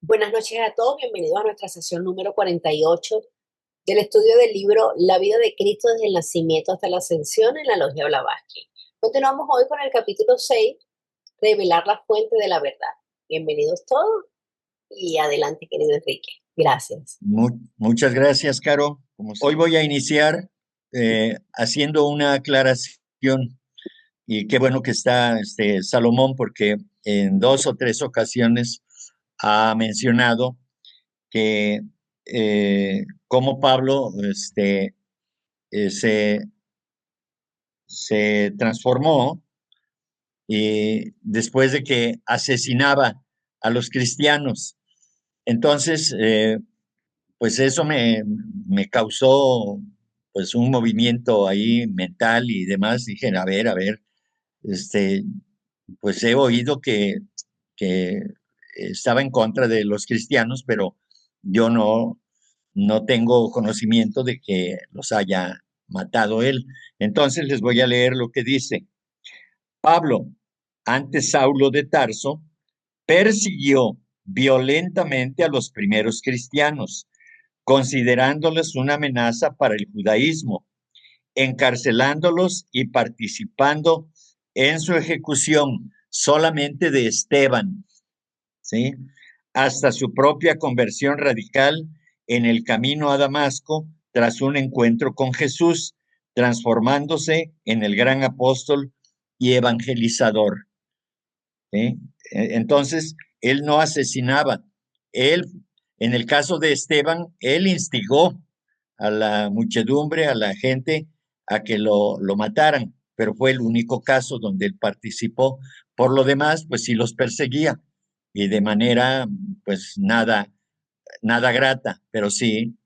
Buenas noches a todos, bienvenidos a nuestra sesión número 48 del estudio del libro La vida de Cristo desde el nacimiento hasta la ascensión en la Logia Blavatsky. Continuamos hoy con el capítulo 6, revelar la fuente de la verdad. Bienvenidos todos y adelante, querido Enrique. Gracias. Muchas gracias, Caro. Hoy voy a iniciar haciendo una aclaración y qué bueno que está Salomón porque en dos o tres ocasiones ha mencionado que cómo Pablo eh, se, se transformó después de que asesinaba a los cristianos. Entonces, pues eso me causó pues un movimiento ahí mental y demás. Dije, a ver, este, pues he oído que estaba en contra de los cristianos, pero yo no tengo conocimiento de que los haya matado él. Entonces les voy a leer lo que dice. Pablo, antes Saulo de Tarso, persiguió violentamente a los primeros cristianos, considerándolos una amenaza para el judaísmo, encarcelándolos y participando en su ejecución solamente de Esteban, ¿sí? Hasta su propia conversión radical en el camino a Damasco tras un encuentro con Jesús, transformándose en el gran apóstol y evangelizador, ¿sí? Entonces, él no asesinaba, él, en el caso de Esteban, él instigó a la muchedumbre, a la gente, a que lo mataran, pero fue el único caso donde él participó. Por lo demás, pues sí los perseguía y de manera, pues nada grata, pero sí,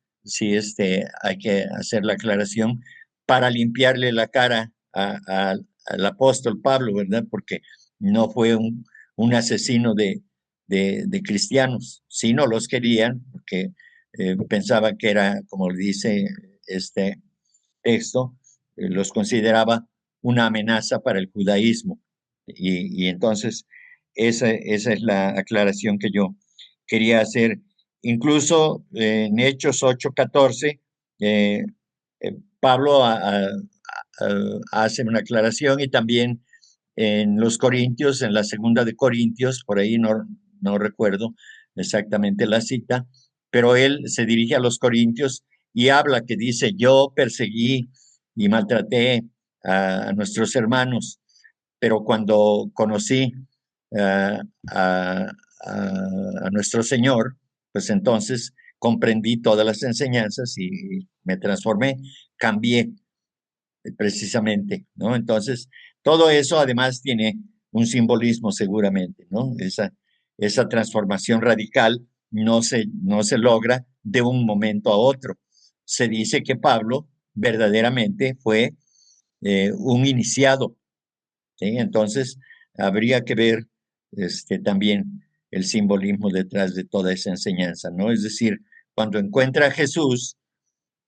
hay que hacer la aclaración para limpiarle la cara al apóstol Pablo, ¿verdad? Porque no fue un asesino de cristianos, sí no los querían, porque pensaban que era, como dice este texto, los consideraba una amenaza para el judaísmo. Y entonces esa es la aclaración que yo quería hacer. Incluso en Hechos 8:14, eh, Pablo hace una aclaración y también en los Corintios, en la segunda de Corintios, por ahí no recuerdo exactamente la cita, pero él se dirige a los Corintios y habla que dice, yo perseguí y maltraté a nuestros hermanos, pero cuando conocí a, a, a nuestro Señor, pues entonces comprendí todas las enseñanzas y me transformé, cambié precisamente, ¿no? Entonces, todo eso además tiene un simbolismo seguramente, ¿no? Esa transformación radical no se logra de un momento a otro. Se dice que Pablo verdaderamente fue un iniciado, ¿sí? Entonces, habría que ver también el simbolismo detrás de toda esa enseñanza, ¿no? Es decir, cuando encuentra a Jesús,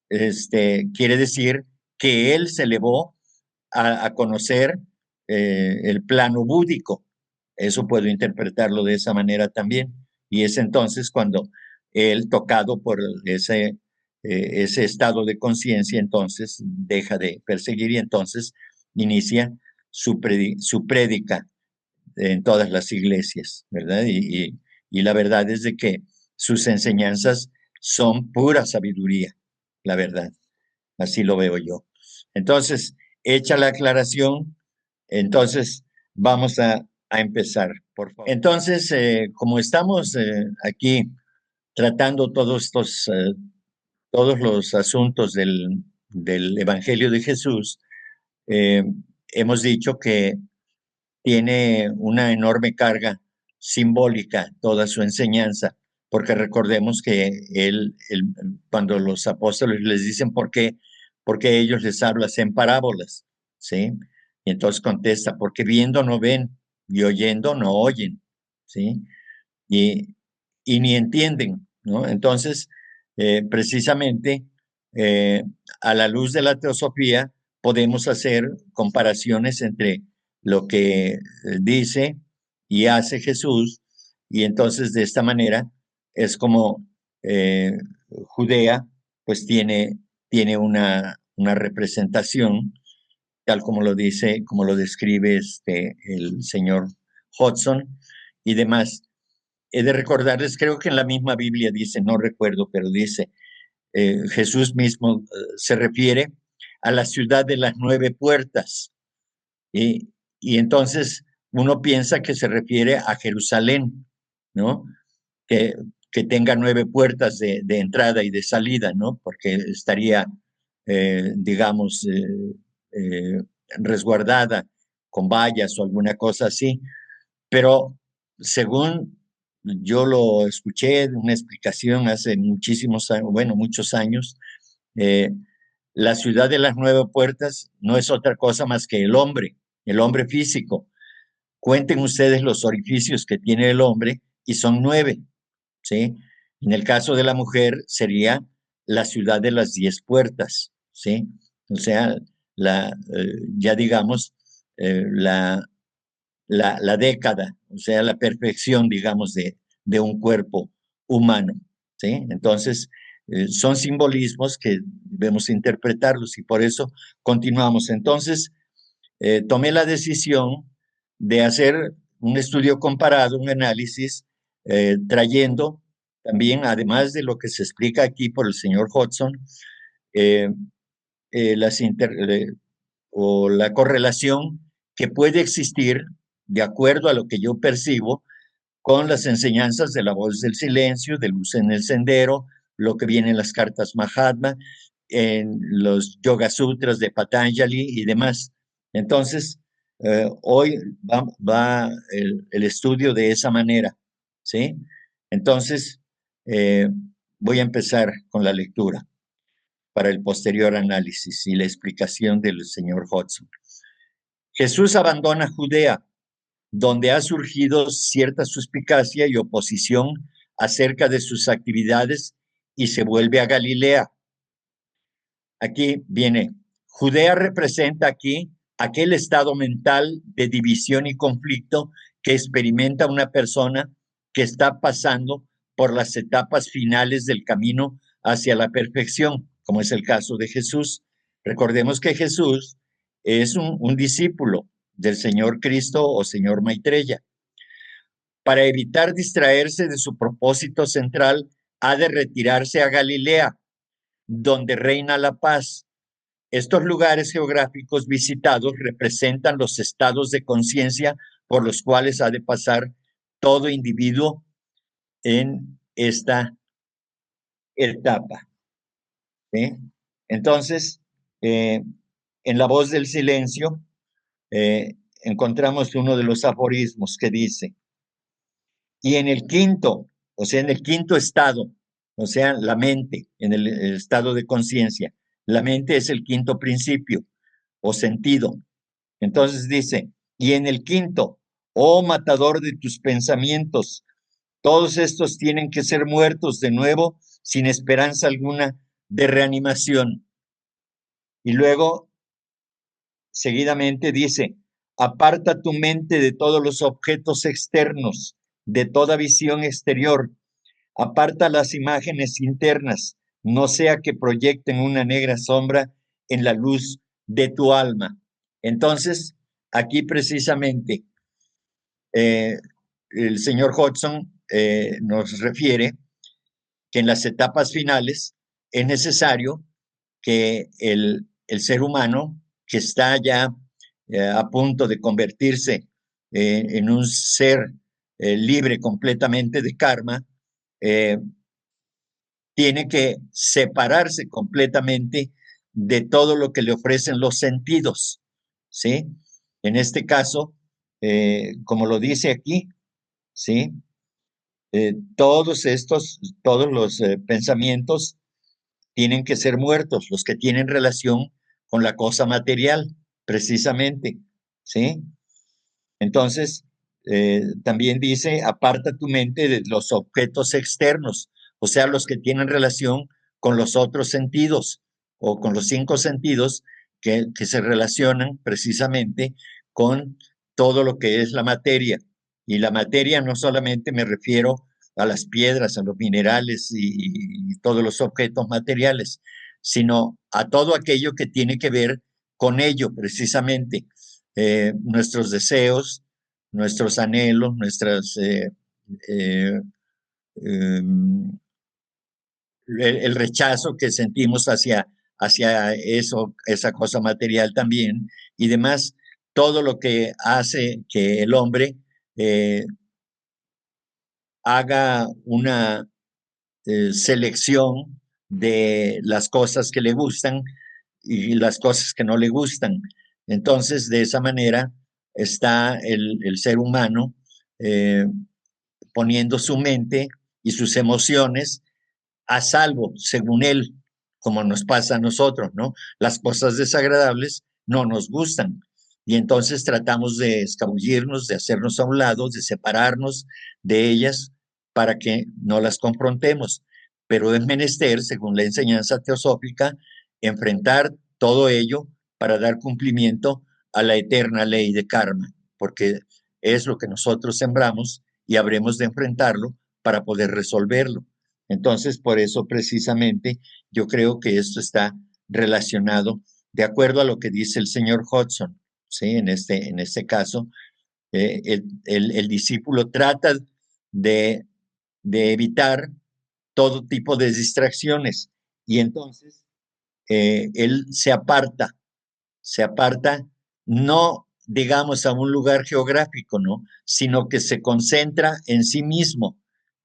quiere decir que él se elevó a conocer el plano búdico. Eso puedo interpretarlo de esa manera también. Y es entonces cuando él, tocado por ese estado de conciencia, entonces deja de perseguir y entonces inicia su prédica en todas las iglesias, ¿verdad? Y la verdad es de que sus enseñanzas son pura sabiduría, la verdad. Así lo veo yo. Entonces, hecha la aclaración, entonces vamos a empezar, por favor. Entonces, como estamos aquí tratando todos los asuntos del Evangelio de Jesús, eh, hemos dicho que tiene una enorme carga simbólica toda su enseñanza, porque recordemos que cuando los apóstoles les dicen por qué ellos les hablan en parábolas, ¿sí? Y entonces contesta, porque viendo no ven y oyendo no oyen, ¿sí? Y, y ni entienden, ¿no? Entonces, precisamente, eh, a la luz de la teosofía, podemos hacer comparaciones entre lo que dice y hace Jesús, y entonces de esta manera es como Judea, pues tiene una representación, tal como lo dice, como lo describe el señor Hodgson y demás. He de recordarles, creo que en la misma Biblia dice, no recuerdo, pero dice, Jesús mismo se refiere a la ciudad de las 9 puertas. Y entonces uno piensa que se refiere a Jerusalén, ¿no? Que, que tenga 9 puertas de entrada y de salida, ¿no? Porque estaría, digamos, resguardada con vallas o alguna cosa así. Pero según yo lo escuché en una explicación hace muchísimos años, bueno, muchos años, eh, la ciudad de las 9 puertas no es otra cosa más que el hombre físico. Cuenten ustedes los orificios que tiene el hombre y son 9, ¿sí? En el caso de la mujer sería la ciudad de las 10 puertas, ¿sí? O sea, ya digamos, la, la década, o sea, la perfección, digamos, de un cuerpo humano, ¿sí? Entonces, son simbolismos que debemos interpretarlos y por eso continuamos. Entonces, tomé la decisión de hacer un estudio comparado, un análisis, trayendo también, además de lo que se explica aquí por el señor Hodgson, eh, las o la correlación que puede existir, de acuerdo a lo que yo percibo, con las enseñanzas de la voz del silencio, de luz en el sendero, lo que viene en las cartas Mahatma, en los Yoga Sutras de Patanjali y demás. Entonces, hoy va el estudio de esa manera, ¿sí? Entonces, eh, voy a empezar con la lectura para el posterior análisis y la explicación del señor Hodgson. Jesús abandona Judea, donde ha surgido cierta suspicacia y oposición acerca de sus actividades, y se vuelve a Galilea. Aquí viene, Judea representa aquí aquel estado mental de división y conflicto que experimenta una persona que está pasando por las etapas finales del camino hacia la perfección, como es el caso de Jesús. Recordemos que Jesús es un discípulo del Señor Cristo o Señor Maitreya. Para evitar distraerse de su propósito central, ha de retirarse a Galilea, donde reina la paz. Estos lugares geográficos visitados representan los estados de conciencia por los cuales ha de pasar todo individuo en esta etapa, ¿sí? Entonces, en la voz del silencio, encontramos uno de los aforismos que dice, y en el quinto, o sea, en el quinto estado, o sea, la mente, en el estado de conciencia, la mente es el quinto principio o sentido. Entonces dice, y en el quinto, oh matador de tus pensamientos, todos estos tienen que ser muertos de nuevo sin esperanza alguna de reanimación. Y luego, seguidamente dice, aparta tu mente de todos los objetos externos, de toda visión exterior, aparta las imágenes internas, no sea que proyecten una negra sombra en la luz de tu alma. Entonces, aquí precisamente el señor Hodgson nos refiere que en las etapas finales es necesario que el ser humano que está ya a punto de convertirse en un ser libre completamente de karma, eh, tiene que separarse completamente de todo lo que le ofrecen los sentidos, ¿sí? En este caso, como lo dice aquí, ¿sí? Todos los pensamientos tienen que ser muertos, los que tienen relación con la cosa material, precisamente, ¿sí? Entonces, también dice, aparta tu mente de los objetos externos, o sea, los que tienen relación con los otros sentidos o con los 5 sentidos que se relacionan precisamente con todo lo que es la materia. Y la materia no solamente me refiero a las piedras, a los minerales y todos los objetos materiales, sino a todo aquello que tiene que ver con ello precisamente, nuestros deseos, nuestros anhelos, eh, eh, el rechazo que sentimos hacia eso, esa cosa material también, y demás, todo lo que hace que el hombre eh, haga una selección de las cosas que le gustan y las cosas que no le gustan. Entonces, de esa manera está el ser humano eh, poniendo su mente y sus emociones a salvo, según él, como nos pasa a nosotros, ¿no? Las cosas desagradables no nos gustan. Y entonces tratamos de escabullirnos, de hacernos a un lado, de separarnos de ellas para que no las confrontemos. Pero es menester, según la enseñanza teosófica, enfrentar todo ello para dar cumplimiento a la eterna ley de karma, porque es lo que nosotros sembramos y habremos de enfrentarlo para poder resolverlo. Entonces, por eso precisamente yo creo que esto está relacionado de acuerdo a lo que dice el señor Hodgson, ¿sí? En este caso, el discípulo trata de, de evitar todo tipo de distracciones y entonces él se aparta no, digamos, a un lugar geográfico, ¿no? Sino que se concentra en sí mismo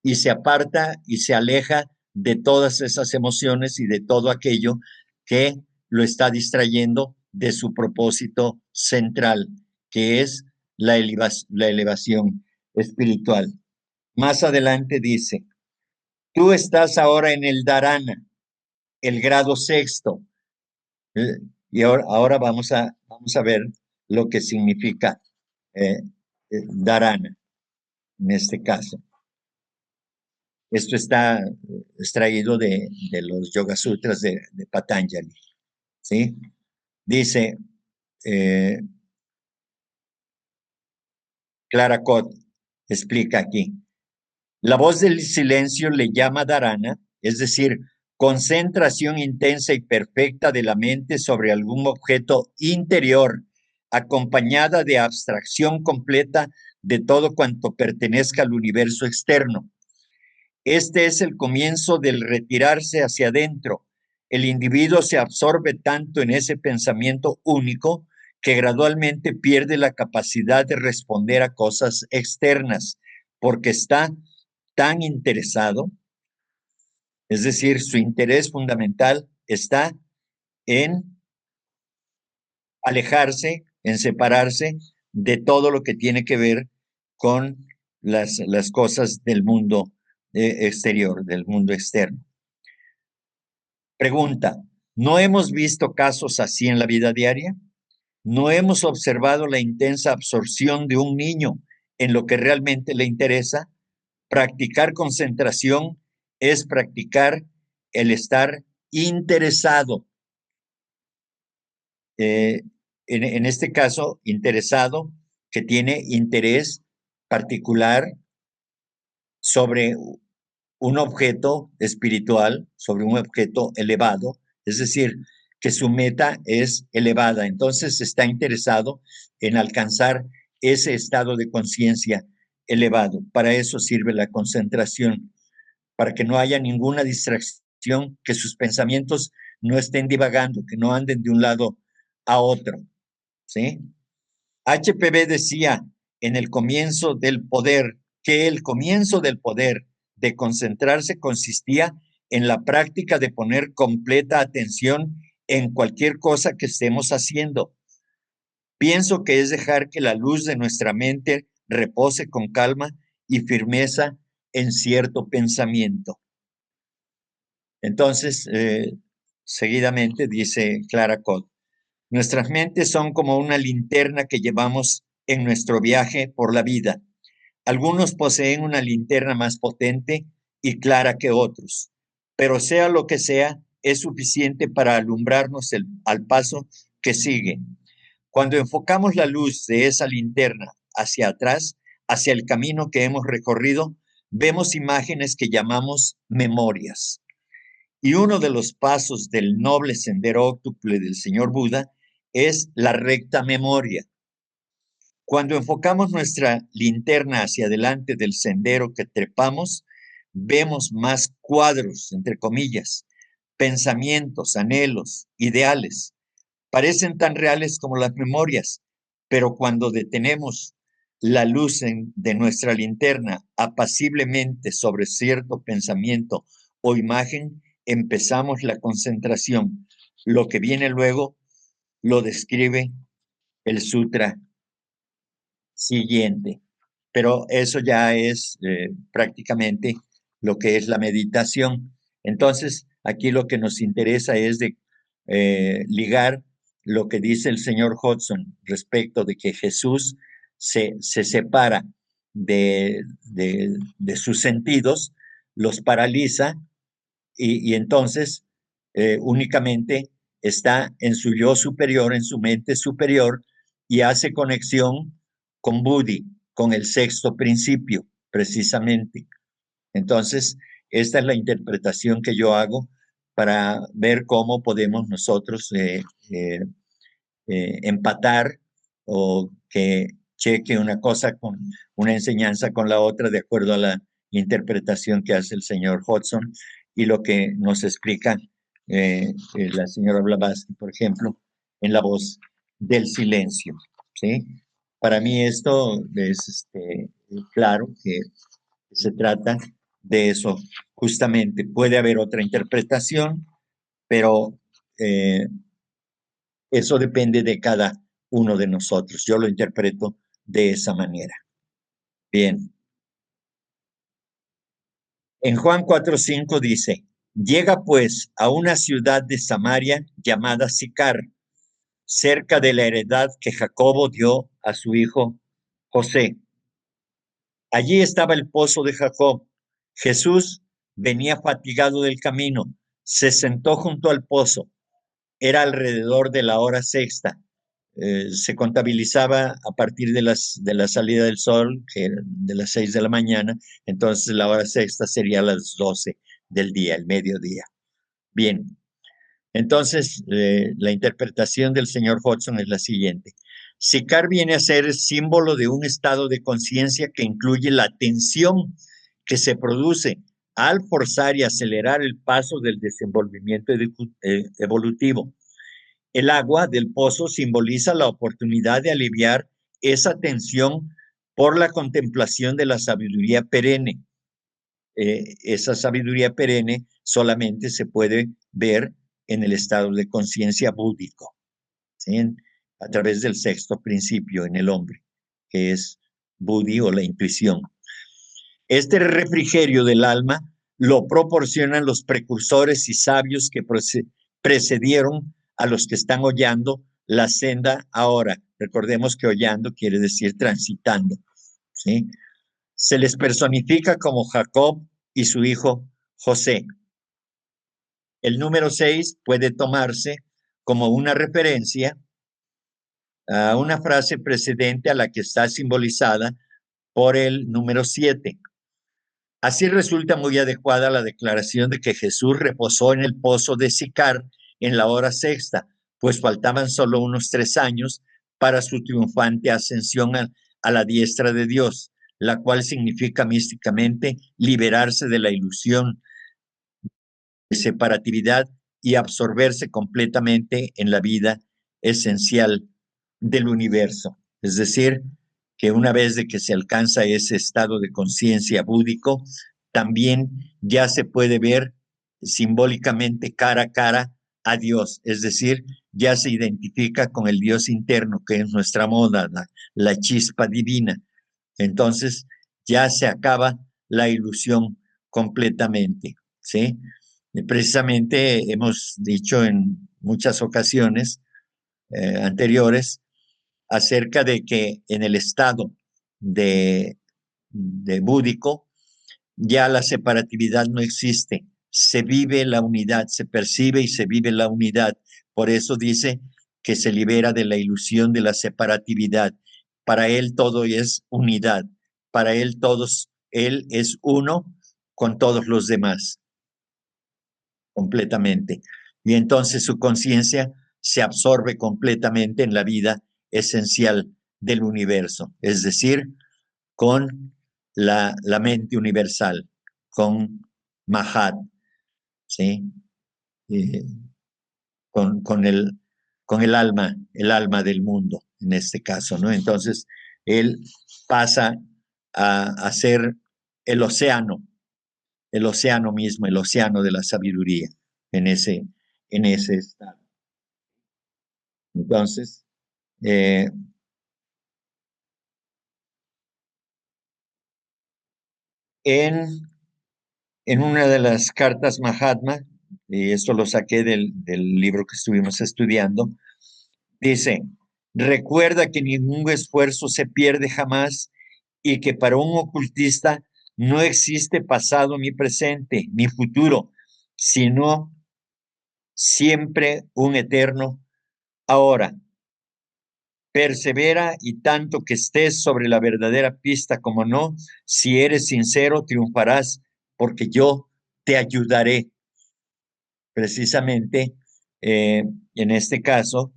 y se aparta y se aleja de todas esas emociones y de todo aquello que lo está distrayendo de su propósito central, que es la elevación espiritual. Más adelante dice, tú estás ahora en el dharana, el grado sexto, y ahora vamos a ver lo que significa eh, dharana en este caso. Esto está extraído de los Yoga Sutras de Patanjali. ¿Sí? Dice Clara Cott, explica aquí. La voz del silencio le llama dharana, es decir, concentración intensa y perfecta de la mente sobre algún objeto interior, acompañada de abstracción completa de todo cuanto pertenezca al universo externo. Este es el comienzo del retirarse hacia adentro. El individuo se absorbe tanto en ese pensamiento único que gradualmente pierde la capacidad de responder a cosas externas, porque está tan interesado, es decir, su interés fundamental está en alejarse, en separarse de todo lo que tiene que ver con las cosas del mundo exterior, del mundo externo. Pregunta, ¿no hemos visto casos así en la vida diaria? ¿No hemos observado la intensa absorción de un niño en lo que realmente le interesa? Practicar concentración es practicar el estar interesado. En este caso, interesado, que tiene interés particular sobre un objeto espiritual, sobre un objeto elevado, es decir, que su meta es elevada. Entonces está interesado en alcanzar ese estado de conciencia elevado. Para eso sirve la concentración, para que no haya ninguna distracción, que sus pensamientos no estén divagando, que no anden de un lado a otro. ¿Sí? HPB decía en el comienzo del poder que el comienzo del poder de concentrarse consistía en la práctica de poner completa atención en cualquier cosa que estemos haciendo. Pienso que es dejar que la luz de nuestra mente repose con calma y firmeza en cierto pensamiento. Entonces, seguidamente dice Clara Cott, nuestras mentes son como una linterna que llevamos en nuestro viaje por la vida. Algunos poseen una linterna más potente y clara que otros, pero sea lo que sea, es suficiente para alumbrarnos al paso que sigue. Cuando enfocamos la luz de esa linterna hacia atrás, hacia el camino que hemos recorrido, vemos imágenes que llamamos memorias. Y uno de los pasos del noble sendero óctuple del señor Buda es la recta memoria. Cuando enfocamos nuestra linterna hacia adelante del sendero que trepamos, vemos más cuadros, entre comillas, pensamientos, anhelos, ideales. Parecen tan reales como las memorias, pero cuando detenemos la luz de nuestra linterna apaciblemente sobre cierto pensamiento o imagen, empezamos la concentración. Lo que viene luego lo describe el sutra siguiente. Pero eso ya es prácticamente lo que es la meditación. Entonces, aquí lo que nos interesa es de ligar lo que dice el señor Hodgson respecto de que Jesús se separa de sus sentidos, los paraliza y entonces únicamente está en su yo superior, en su mente superior y hace conexión con Buddhi, con el sexto principio, precisamente. Entonces, esta es la interpretación que yo hago para ver cómo podemos nosotros empatar o que cheque una cosa con una enseñanza con la otra de acuerdo a la interpretación que hace el señor Hodgson y lo que nos explica la señora Blavatsky, por ejemplo, en La voz del silencio. ¿Sí? Para mí esto es claro que se trata de eso. Justamente puede haber otra interpretación, pero eso depende de cada uno de nosotros. Yo lo interpreto de esa manera. Bien. En Juan 4:5 dice, llega pues a una ciudad de Samaria llamada Sicar, cerca de la heredad que Jacobo dio a su hijo José. Allí estaba el pozo de Jacob. Jesús venía fatigado del camino, se sentó junto al pozo. Era alrededor de la hora sexta. Se contabilizaba a partir de la salida del sol, que era de las 6 de la mañana, entonces la hora sexta sería las 12 del día, el mediodía. Bien, entonces la interpretación del señor Hodgson es la siguiente. Sicar viene a ser símbolo de un estado de conciencia que incluye la tensión que se produce al forzar y acelerar el paso del desenvolvimiento evolutivo. El agua del pozo simboliza la oportunidad de aliviar esa tensión por la contemplación de la sabiduría perenne. Esa sabiduría perenne solamente se puede ver en el estado de conciencia búdico, ¿sí? A través del sexto principio en el hombre, que es Buddhi o la intuición. Este refrigerio del alma lo proporcionan los precursores y sabios que precedieron a los que están hollando la senda ahora. Recordemos que hollando quiere decir transitando, ¿sí? Se les personifica como Jacob y su hijo José. El número 6 puede tomarse como una referencia a una frase precedente a la que está simbolizada por el número 7. Así resulta muy adecuada la declaración de que Jesús reposó en el pozo de Sicar en la hora sexta, pues faltaban solo unos 3 años para su triunfante ascensión a la diestra de Dios, la cual significa místicamente liberarse de la ilusión de separatividad y absorberse completamente en la vida esencial del universo. Es decir, que una vez de que se alcanza ese estado de conciencia búdico, también ya se puede ver simbólicamente cara a cara a Dios, es decir, ya se identifica con el Dios interno, que es nuestra moda, la chispa divina. Entonces, ya se acaba la ilusión completamente, ¿sí? Precisamente hemos dicho en muchas ocasiones anteriores acerca de que en el estado de búdico ya la separatividad no existe, se vive la unidad, se percibe y se vive la unidad. Por eso dice que se libera de la ilusión de la separatividad. Para él todo es unidad, para él todos Él es uno con todos los demás, completamente. Y entonces su conciencia se absorbe completamente en la vida esencial del universo, es decir, con la mente universal, con Mahat, ¿sí? Eh, con el alma del mundo, en este caso, ¿no? Entonces, él pasa a ser el océano mismo, el océano de la sabiduría, en ese estado. Entonces, eh, en, en una de las cartas Mahatma, y esto lo saqué del libro que estuvimos estudiando, dice, recuerda que ningún esfuerzo se pierde jamás y que para un ocultista no existe pasado ni presente ni futuro, sino siempre un eterno ahora. Persevera y tanto que estés sobre la verdadera pista como no, si eres sincero, triunfarás porque yo te ayudaré. Precisamente, en este caso,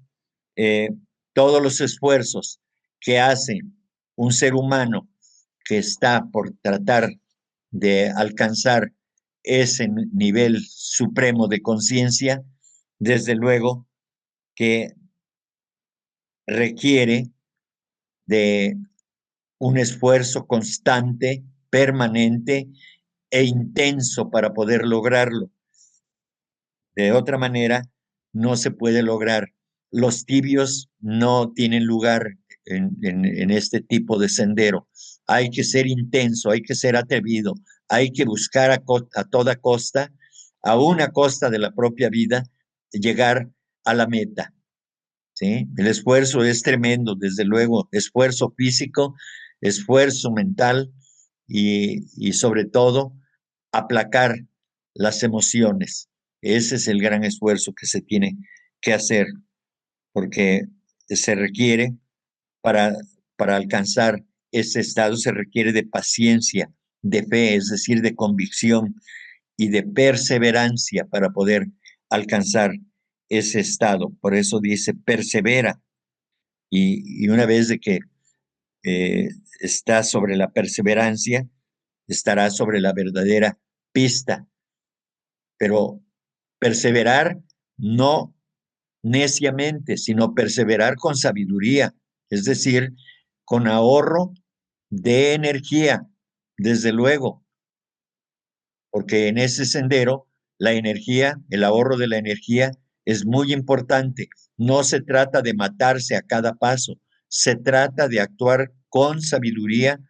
eh, todos los esfuerzos que hace un ser humano que está por tratar de alcanzar ese nivel supremo de conciencia, desde luego que requiere de un esfuerzo constante, permanente e intenso para poder lograrlo. De otra manera, no se puede lograr. Los tibios no tienen lugar en este tipo de sendero. Hay que ser intenso, hay que ser atrevido, hay que buscar a toda costa, a una costa de la propia vida, llegar a la meta. ¿Sí? El esfuerzo es tremendo, desde luego, esfuerzo físico, esfuerzo mental y sobre todo aplacar las emociones. Ese es el gran esfuerzo que se tiene que hacer, porque se requiere para, para alcanzar ese estado, se requiere de paciencia, de fe, es decir, de convicción y de perseverancia para poder alcanzar ese estado. Por eso dice, persevera. Y una vez de que eh, está sobre la perseverancia, estará sobre la verdadera pista. Pero perseverar no neciamente, sino perseverar con sabiduría, es decir, con ahorro de energía, desde luego, porque en ese sendero la energía, el ahorro de la energía es muy importante. No se trata de matarse a cada paso, se trata de actuar con sabiduría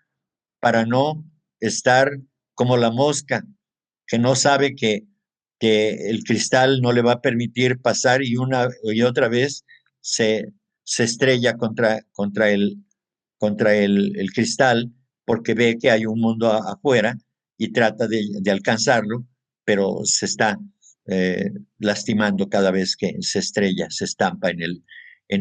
para no estar como la mosca que no sabe que el cristal no le va a permitir pasar y una y otra vez se estrella contra el cristal porque ve que hay un mundo afuera y trata de alcanzarlo, pero se está lastimando cada vez que se estrella, se estampa en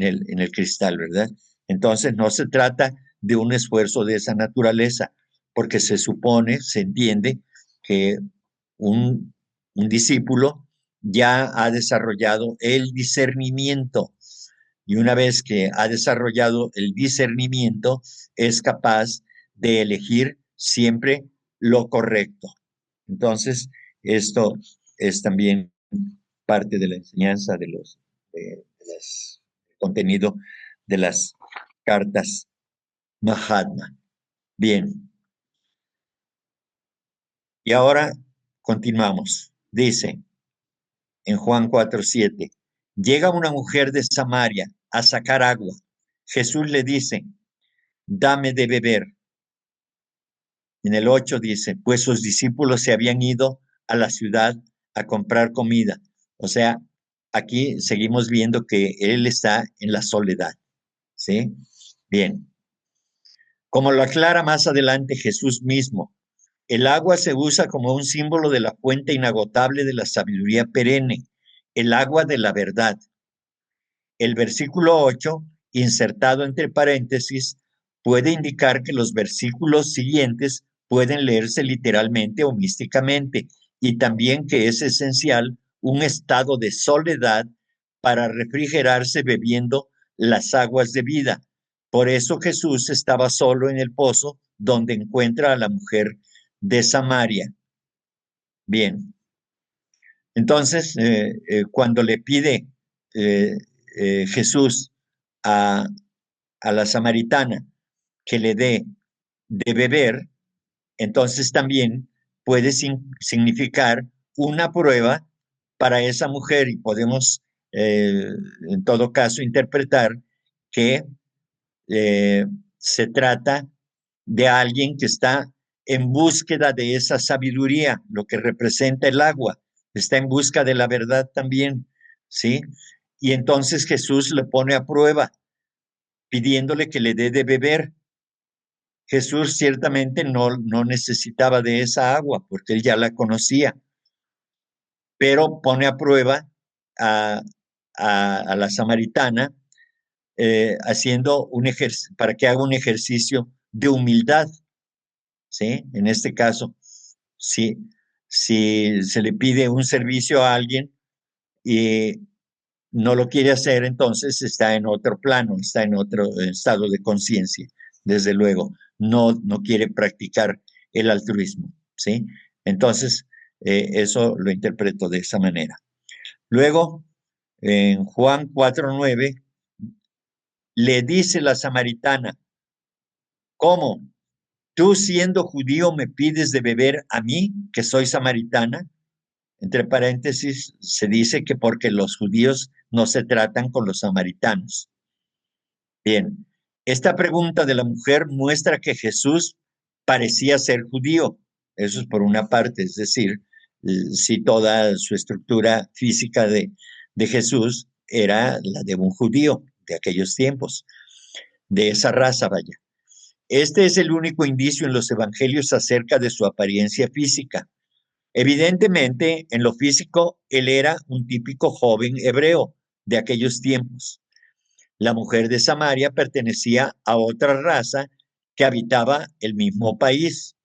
el cristal, ¿verdad? Entonces no se trata de un esfuerzo de esa naturaleza, porque se supone, se entiende que un discípulo ya ha desarrollado el discernimiento y una vez que ha desarrollado el discernimiento es capaz de elegir siempre lo correcto. Entonces, esto es también parte de la enseñanza de contenido de las cartas Mahatma. Bien, y ahora continuamos. Dice en Juan 4:7, llega una mujer de Samaria a sacar agua. Jesús le dice, dame de beber. En el 8 dice, pues sus discípulos se habían ido a la ciudad a comprar comida. O sea, aquí seguimos viendo que él está en la soledad. ¿Sí? Bien. Como lo aclara más adelante Jesús mismo, el agua se usa como un símbolo de la fuente inagotable de la sabiduría perenne, el agua de la verdad. El versículo 8, insertado entre paréntesis, puede indicar que los versículos siguientes pueden leerse literalmente o místicamente, y también que es esencial un estado de soledad para refrigerarse bebiendo las aguas de vida. Por eso Jesús estaba solo en el pozo donde encuentra a la mujer de Samaria. Bien, entonces cuando le pide eh, Jesús a, a la samaritana que le dé de beber, entonces también puede significar una prueba para esa mujer, y podemos en todo caso interpretar que eh, se trata de alguien que está en búsqueda de esa sabiduría, lo que representa el agua, está en busca de la verdad también, ¿sí? Y entonces Jesús le pone a prueba, pidiéndole que le dé de beber. Jesús ciertamente no necesitaba de esa agua porque él ya la conocía, pero pone a prueba a, a la samaritana haciendo para que haga un ejercicio de humildad, ¿sí? En este caso, si, si se le pide un servicio a alguien y no lo quiere hacer, entonces está en otro plano, está en otro estado de conciencia, desde luego, no quiere practicar el altruismo, ¿sí? Entonces, eso lo interpreto de esa manera. Luego, en Juan 4:9, le dice la samaritana, ¿cómo? ¿Tú siendo judío me pides de beber a mí, que soy samaritana? Entre paréntesis, se dice que porque los judíos no se tratan con los samaritanos. Bien, esta pregunta de la mujer muestra que Jesús parecía ser judío. Eso es por una parte, es decir, si toda su estructura física de Jesús era la de un judío de aquellos tiempos, de esa raza, vaya. Este es el único indicio en los evangelios acerca de su apariencia física. Evidentemente, en lo físico, él era un típico joven hebreo de aquellos tiempos. La mujer de Samaria pertenecía a otra raza que habitaba el mismo país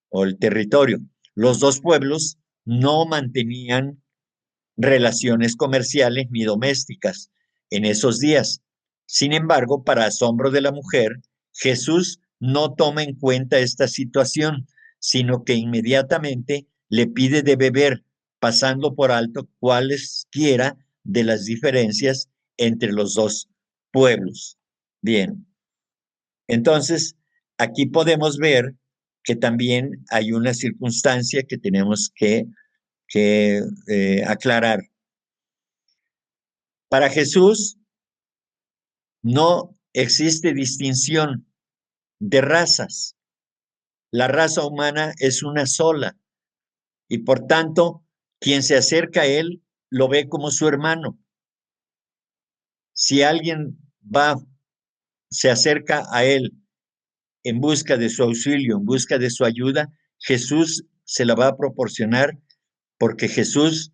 o el territorio. Los dos pueblos no mantenían relaciones comerciales ni domésticas en esos días. Sin embargo, para asombro de la mujer, Jesús no toma en cuenta esta situación, sino que inmediatamente le pide de beber, pasando por alto cualesquiera de las diferencias entre los dos pueblos. Bien, entonces aquí podemos ver que también hay una circunstancia que tenemos que aclarar. Para Jesús no existe distinción de razas. La raza humana es una sola y por tanto quien se acerca a él lo ve como su hermano. Si alguien se acerca a él en busca de su auxilio, en busca de su ayuda, Jesús se la va a proporcionar porque Jesús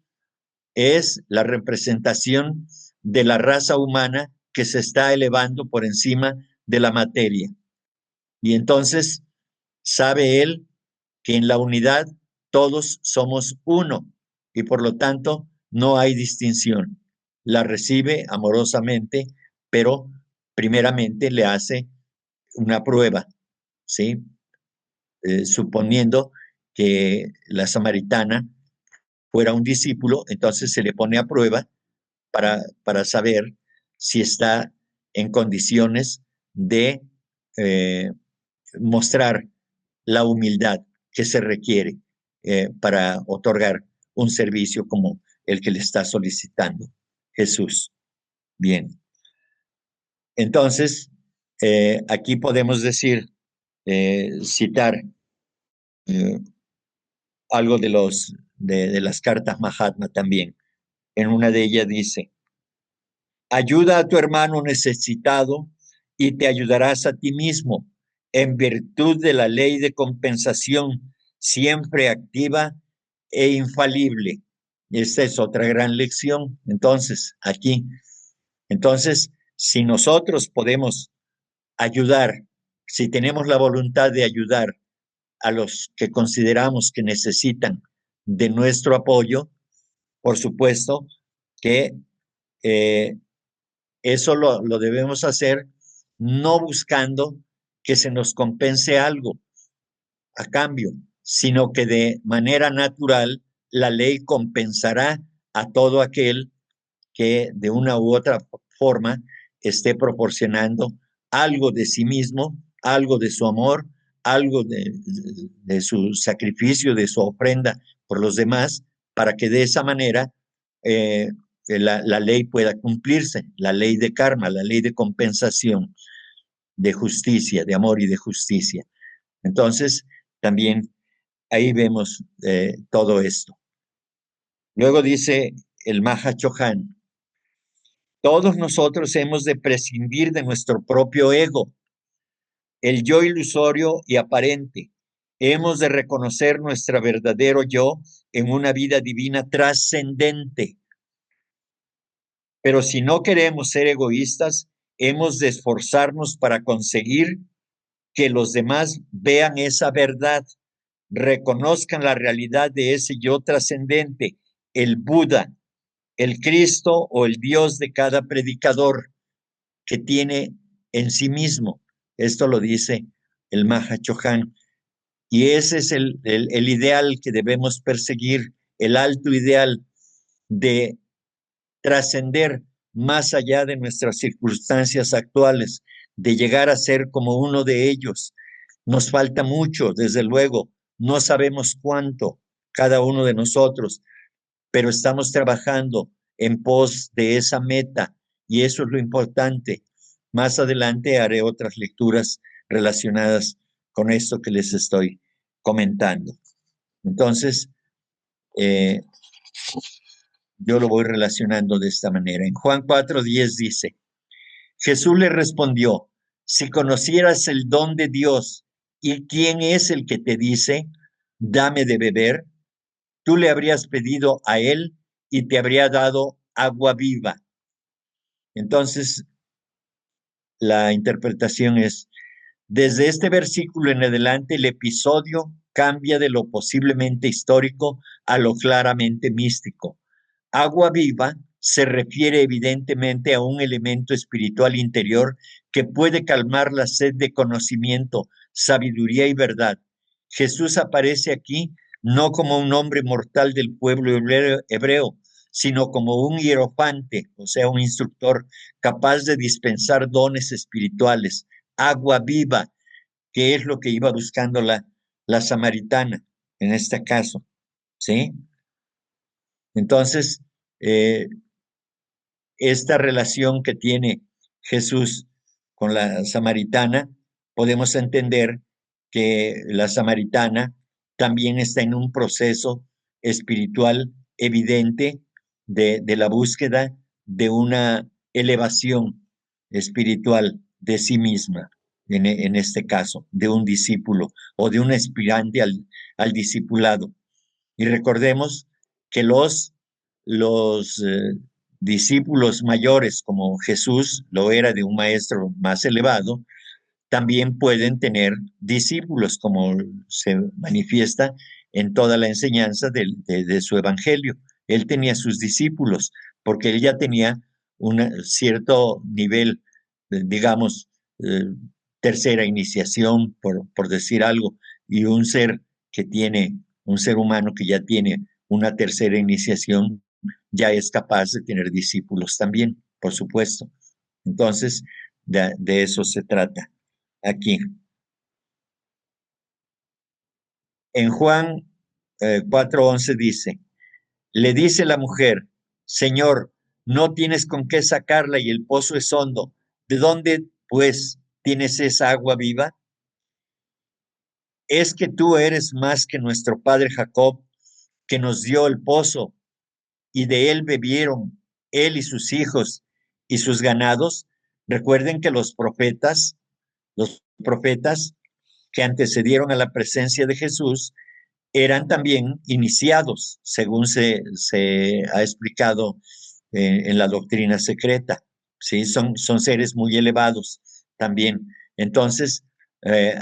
es la representación de la raza humana que se está elevando por encima de la materia. Y entonces sabe él que en la unidad todos somos uno y por lo tanto no hay distinción. La recibe amorosamente, pero primeramente le hace una prueba, ¿sí? Suponiendo que la samaritana fuera un discípulo, entonces se le pone a prueba para saber si está en condiciones de eh, mostrar la humildad que se requiere para otorgar un servicio como el que le está solicitando Jesús. Bien, entonces aquí podemos decir, citar eh, algo de las cartas Mahatma también. En una de ellas dice, ayuda a tu hermano necesitado y te ayudarás a ti mismo en virtud de la ley de compensación siempre activa e infalible. Esta es otra gran lección. Entonces, aquí, entonces, si nosotros podemos ayudar, si tenemos la voluntad de ayudar a los que consideramos que necesitan de nuestro apoyo, por supuesto que eso lo debemos hacer no buscando que se nos compense algo a cambio, sino que de manera natural la ley compensará a todo aquel que de una u otra forma esté proporcionando algo de sí mismo, algo de su amor, algo de su sacrificio, de su ofrenda por los demás, para que de esa manera la ley pueda cumplirse, la ley de karma, la ley de compensación, de justicia, de amor y de justicia. Entonces, también ahí vemos todo esto. Luego dice el Maha Chohan, todos nosotros hemos de prescindir de nuestro propio ego, el yo ilusorio y aparente. Hemos de reconocer nuestro verdadero yo en una vida divina trascendente. Pero si no queremos ser egoístas, hemos de esforzarnos para conseguir que los demás vean esa verdad, reconozcan la realidad de ese yo trascendente, el Buda, el Cristo o el Dios de cada predicador que tiene en sí mismo. Esto lo dice el Maha Chohan. Y ese es el ideal que debemos perseguir, el alto ideal de trascender más allá de nuestras circunstancias actuales, de llegar a ser como uno de ellos. Nos falta mucho, desde luego, no sabemos cuánto cada uno de nosotros, pero estamos trabajando en pos de esa meta y eso es lo importante. Más adelante haré otras lecturas relacionadas con esto que les estoy comentando. Entonces, yo lo voy relacionando de esta manera. En Juan 4:10 dice, Jesús le respondió, si conocieras el don de Dios y quién es el que te dice, dame de beber, tú le habrías pedido a él y te habría dado agua viva. Entonces, la interpretación es, desde este versículo en adelante, el episodio cambia de lo posiblemente histórico a lo claramente místico. Agua viva se refiere evidentemente a un elemento espiritual interior que puede calmar la sed de conocimiento, sabiduría y verdad. Jesús aparece aquí no como un hombre mortal del pueblo hebreo, sino como un hierofante, o sea, un instructor capaz de dispensar dones espirituales, agua viva, que es lo que iba buscando la samaritana en este caso, ¿sí? Entonces, esta relación que tiene Jesús con la samaritana, podemos entender que la samaritana también está en un proceso espiritual evidente de la búsqueda de una elevación espiritual de sí misma, en este caso, de un discípulo o de un aspirante al discipulado. Y recordemos que los discípulos mayores, como Jesús lo era de un maestro más elevado, también pueden tener discípulos, como se manifiesta en toda la enseñanza de su evangelio. Él tenía sus discípulos, porque él ya tenía un cierto nivel, digamos, tercera iniciación, por decir algo, y un ser un ser humano que ya tiene una tercera iniciación, ya es capaz de tener discípulos también, por supuesto. Entonces, de eso se trata aquí. En Juan 4:11 dice, le dice la mujer, Señor, no tienes con qué sacarla y el pozo es hondo. ¿De dónde, pues, tienes esa agua viva? Es que tú eres más que nuestro padre Jacob, que nos dio el pozo y de él bebieron él y sus hijos y sus ganados. Recuerden que los profetas que antecedieron a la presencia de Jesús eran también iniciados, según se ha explicado en la doctrina secreta. ¿Sí? Son seres muy elevados también. Entonces,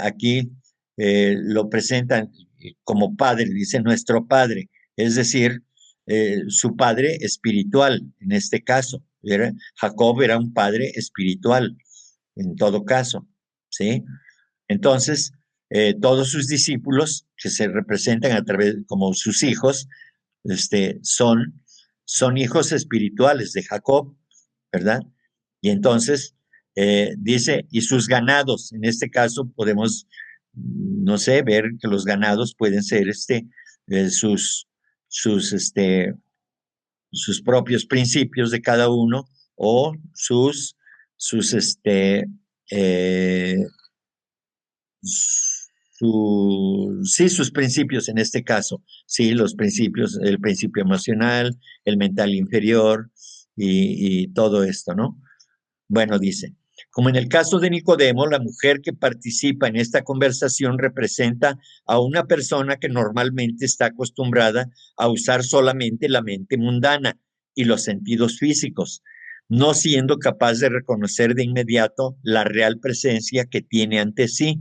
aquí lo presentan como padre, dice nuestro padre, es decir, su padre espiritual, en este caso. Jacob era un padre espiritual, en todo caso, ¿sí? Entonces, todos sus discípulos, que se representan a través como sus hijos, son hijos espirituales de Jacob, ¿verdad? Y entonces dice, y sus ganados, en este caso podemos, no sé, ver que los ganados pueden ser sus, sus, este, sus propios principios de cada uno o sus, eh, sí, sus principios en este caso, sí, los principios, el principio emocional, el mental inferior y todo esto, ¿no? Bueno, dice, como en el caso de Nicodemo, la mujer que participa en esta conversación representa a una persona que normalmente está acostumbrada a usar solamente la mente mundana y los sentidos físicos, no siendo capaz de reconocer de inmediato la real presencia que tiene ante sí.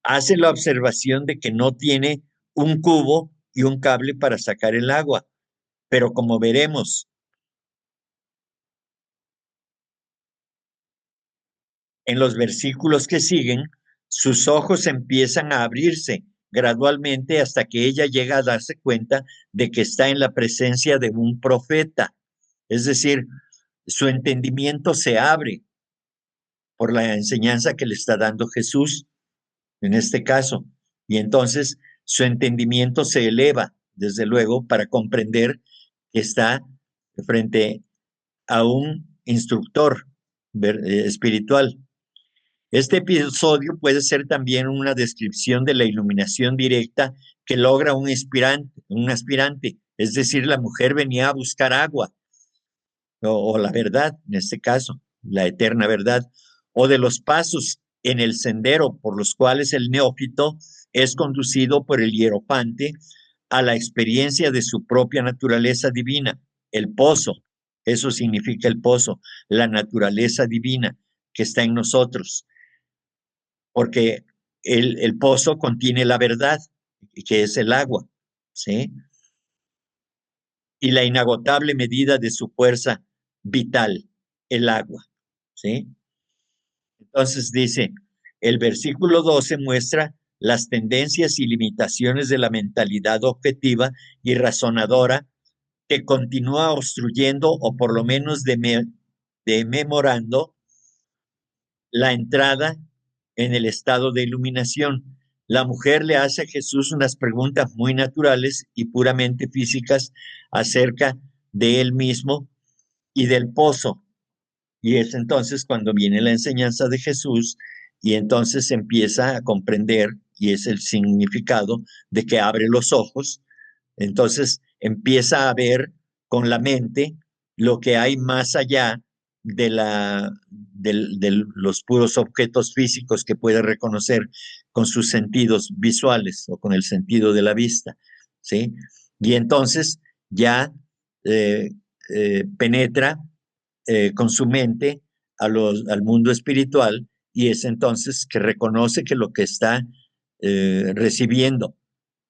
Hace la observación de que no tiene un cubo y un cable para sacar el agua, pero como veremos en los versículos que siguen, sus ojos empiezan a abrirse gradualmente hasta que ella llega a darse cuenta de que está en la presencia de un profeta. Es decir, su entendimiento se abre por la enseñanza que le está dando Jesús en este caso. Y entonces su entendimiento se eleva, desde luego, para comprender que está frente a un instructor espiritual. Este episodio puede ser también una descripción de la iluminación directa que logra un aspirante, es decir, la mujer venía a buscar agua, o la verdad, en este caso, la eterna verdad, o de los pasos en el sendero por los cuales el neófito es conducido por el hierofante a la experiencia de su propia naturaleza divina, el pozo, eso significa el pozo, la naturaleza divina que está en nosotros, porque el pozo contiene la verdad, que es el agua, ¿sí? Y la inagotable medida de su fuerza vital, el agua, ¿sí? Entonces dice, el versículo 12 muestra las tendencias y limitaciones de la mentalidad objetiva y razonadora que continúa obstruyendo o por lo menos dememorando la entrada en el estado de iluminación. La mujer le hace a Jesús unas preguntas muy naturales y puramente físicas acerca de él mismo y del pozo. Y es entonces cuando viene la enseñanza de Jesús y entonces empieza a comprender, y es el significado de que abre los ojos, entonces empieza a ver con la mente lo que hay más allá de los puros objetos físicos que puede reconocer con sus sentidos visuales o con el sentido de la vista, ¿sí? Y entonces ya eh, penetra con su mente al mundo espiritual y es entonces que reconoce que lo que está recibiendo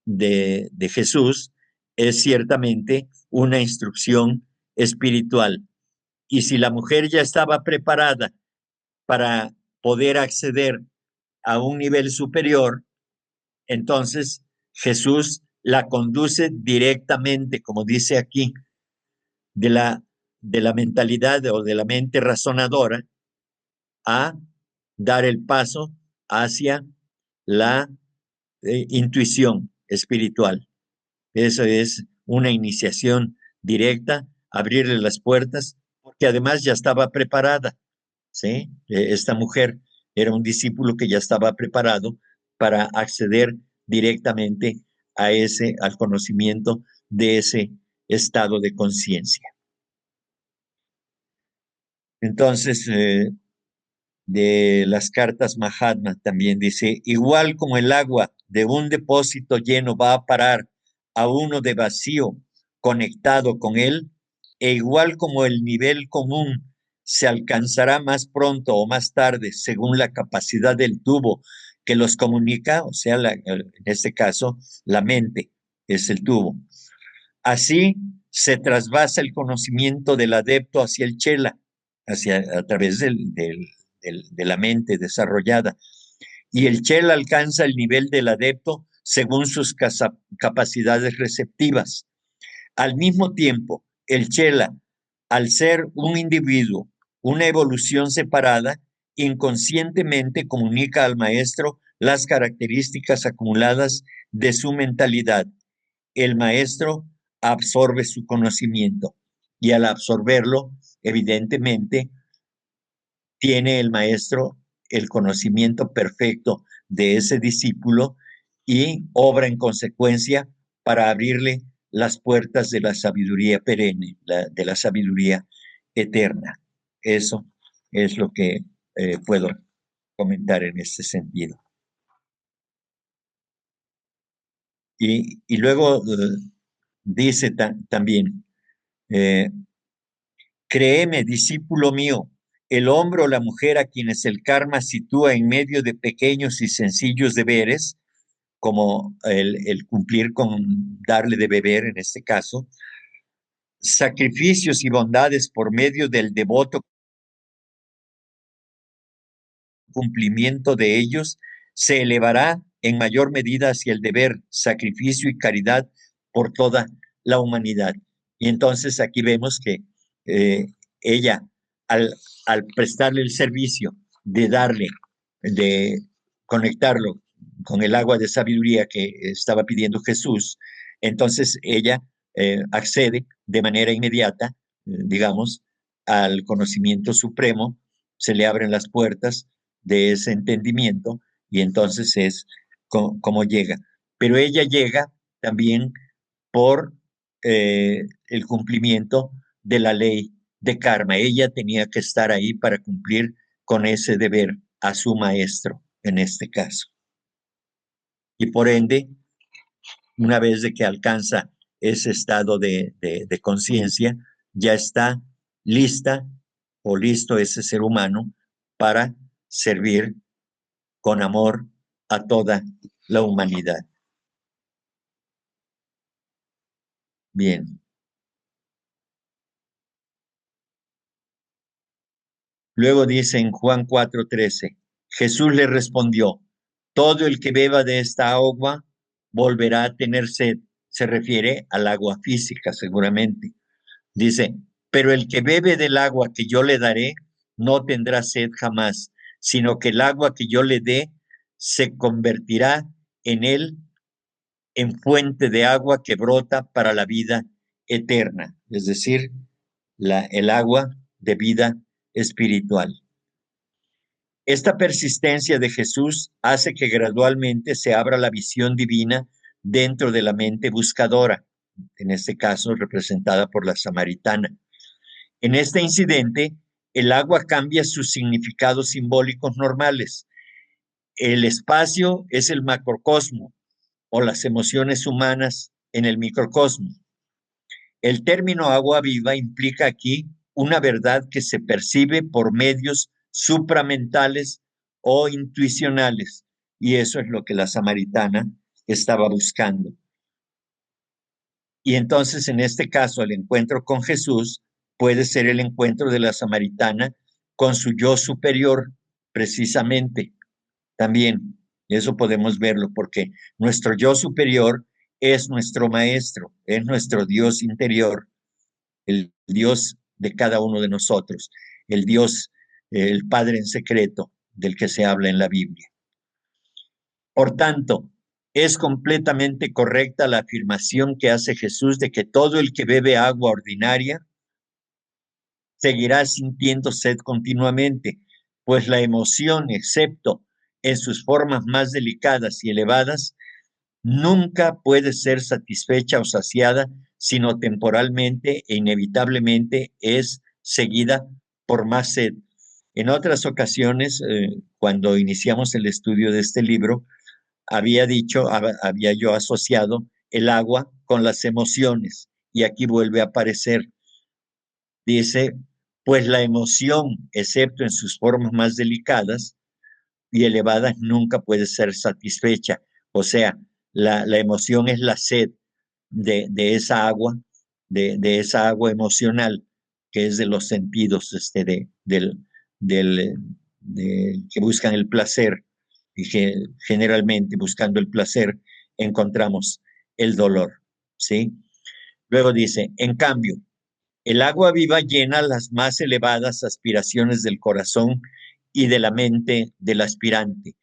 de Jesús es ciertamente una instrucción espiritual. Y si la mujer ya estaba preparada para poder acceder a un nivel superior, entonces Jesús la conduce directamente, como dice aquí, de la mentalidad o de la mente razonadora a dar el paso hacia la intuición espiritual. Eso es una iniciación directa, abrirle las puertas, porque además ya estaba preparada, ¿sí? Esta mujer era un discípulo que ya estaba preparado para acceder directamente al conocimiento de ese estado de conciencia. Entonces, de las cartas Mahatma también dice, igual como el agua de un depósito lleno va a parar a uno de vacío conectado con él, e igual como el nivel común se alcanzará más pronto o más tarde según la capacidad del tubo que los comunica, o sea, en este caso, la mente es el tubo. Así se trasvasa el conocimiento del adepto hacia el chela, a través de la mente desarrollada. Y el chela alcanza el nivel del adepto según sus capacidades receptivas. Al mismo tiempo, el chela, al ser un individuo, una evolución separada, inconscientemente comunica al maestro las características acumuladas de su mentalidad. El maestro absorbe su conocimiento y al absorberlo, evidentemente, tiene el maestro el conocimiento perfecto de ese discípulo y obra en consecuencia para abrirle las puertas de la sabiduría perenne, de la sabiduría eterna. Eso es lo que puedo comentar en este sentido. Y luego dice también, créeme, discípulo mío, el hombre o la mujer a quienes el karma sitúa en medio de pequeños y sencillos deberes, como el cumplir con darle de beber en este caso, sacrificios y bondades por medio del devoto cumplimiento de ellos, se elevará en mayor medida hacia el deber, sacrificio y caridad por toda la humanidad. Y entonces aquí vemos que ella, al prestarle el servicio de darle, de conectarlo con el agua de sabiduría que estaba pidiendo Jesús, entonces ella accede de manera inmediata, digamos, al conocimiento supremo, se le abren las puertas de ese entendimiento y entonces es como llega. Pero ella llega también por el cumplimiento de la ley de karma. Ella tenía que estar ahí para cumplir con ese deber a su maestro, en este caso. Y por ende, una vez de que alcanza ese estado de conciencia, ya está lista o listo ese ser humano para servir con amor a toda la humanidad. Bien. Luego dice en Juan 4:13, Jesús le respondió, todo el que beba de esta agua volverá a tener sed. Se refiere al agua física, seguramente. Dice, pero el que bebe del agua que yo le daré no tendrá sed jamás, sino que el agua que yo le dé se convertirá en él en fuente de agua que brota para la vida eterna, es decir, el agua de vida espiritual. Esta persistencia de Jesús hace que gradualmente se abra la visión divina dentro de la mente buscadora, en este caso representada por la samaritana. En este incidente, el agua cambia sus significados simbólicos normales. El espacio es el macrocosmo o las emociones humanas en el microcosmo. El término agua viva implica aquí una verdad que se percibe por medios supramentales o intuicionales, y eso es lo que la samaritana estaba buscando. Y entonces, en este caso, el encuentro con Jesús puede ser el encuentro de la samaritana con su yo superior, precisamente, también. Eso podemos verlo, porque nuestro yo superior es nuestro maestro, es nuestro Dios interior, el Dios de cada uno de nosotros, el Dios, el Padre en secreto del que se habla en la Biblia. Por tanto, es completamente correcta la afirmación que hace Jesús de que todo el que bebe agua ordinaria seguirá sintiendo sed continuamente, pues la emoción, excepto en sus formas más delicadas y elevadas, nunca puede ser satisfecha o saciada, sino temporalmente e inevitablemente es seguida por más sed. En otras ocasiones, cuando iniciamos el estudio de este libro, había yo asociado el agua con las emociones, y aquí vuelve a aparecer. Dice, pues la emoción, excepto en sus formas más delicadas, y elevada nunca puede ser satisfecha. O sea, la emoción es la sed de esa agua, de esa agua emocional que es de los sentidos, que buscan el placer y que generalmente buscando el placer encontramos el dolor, ¿sí? Luego dice, en cambio, el agua viva llena las más elevadas aspiraciones del corazón y de la mente del aspirante,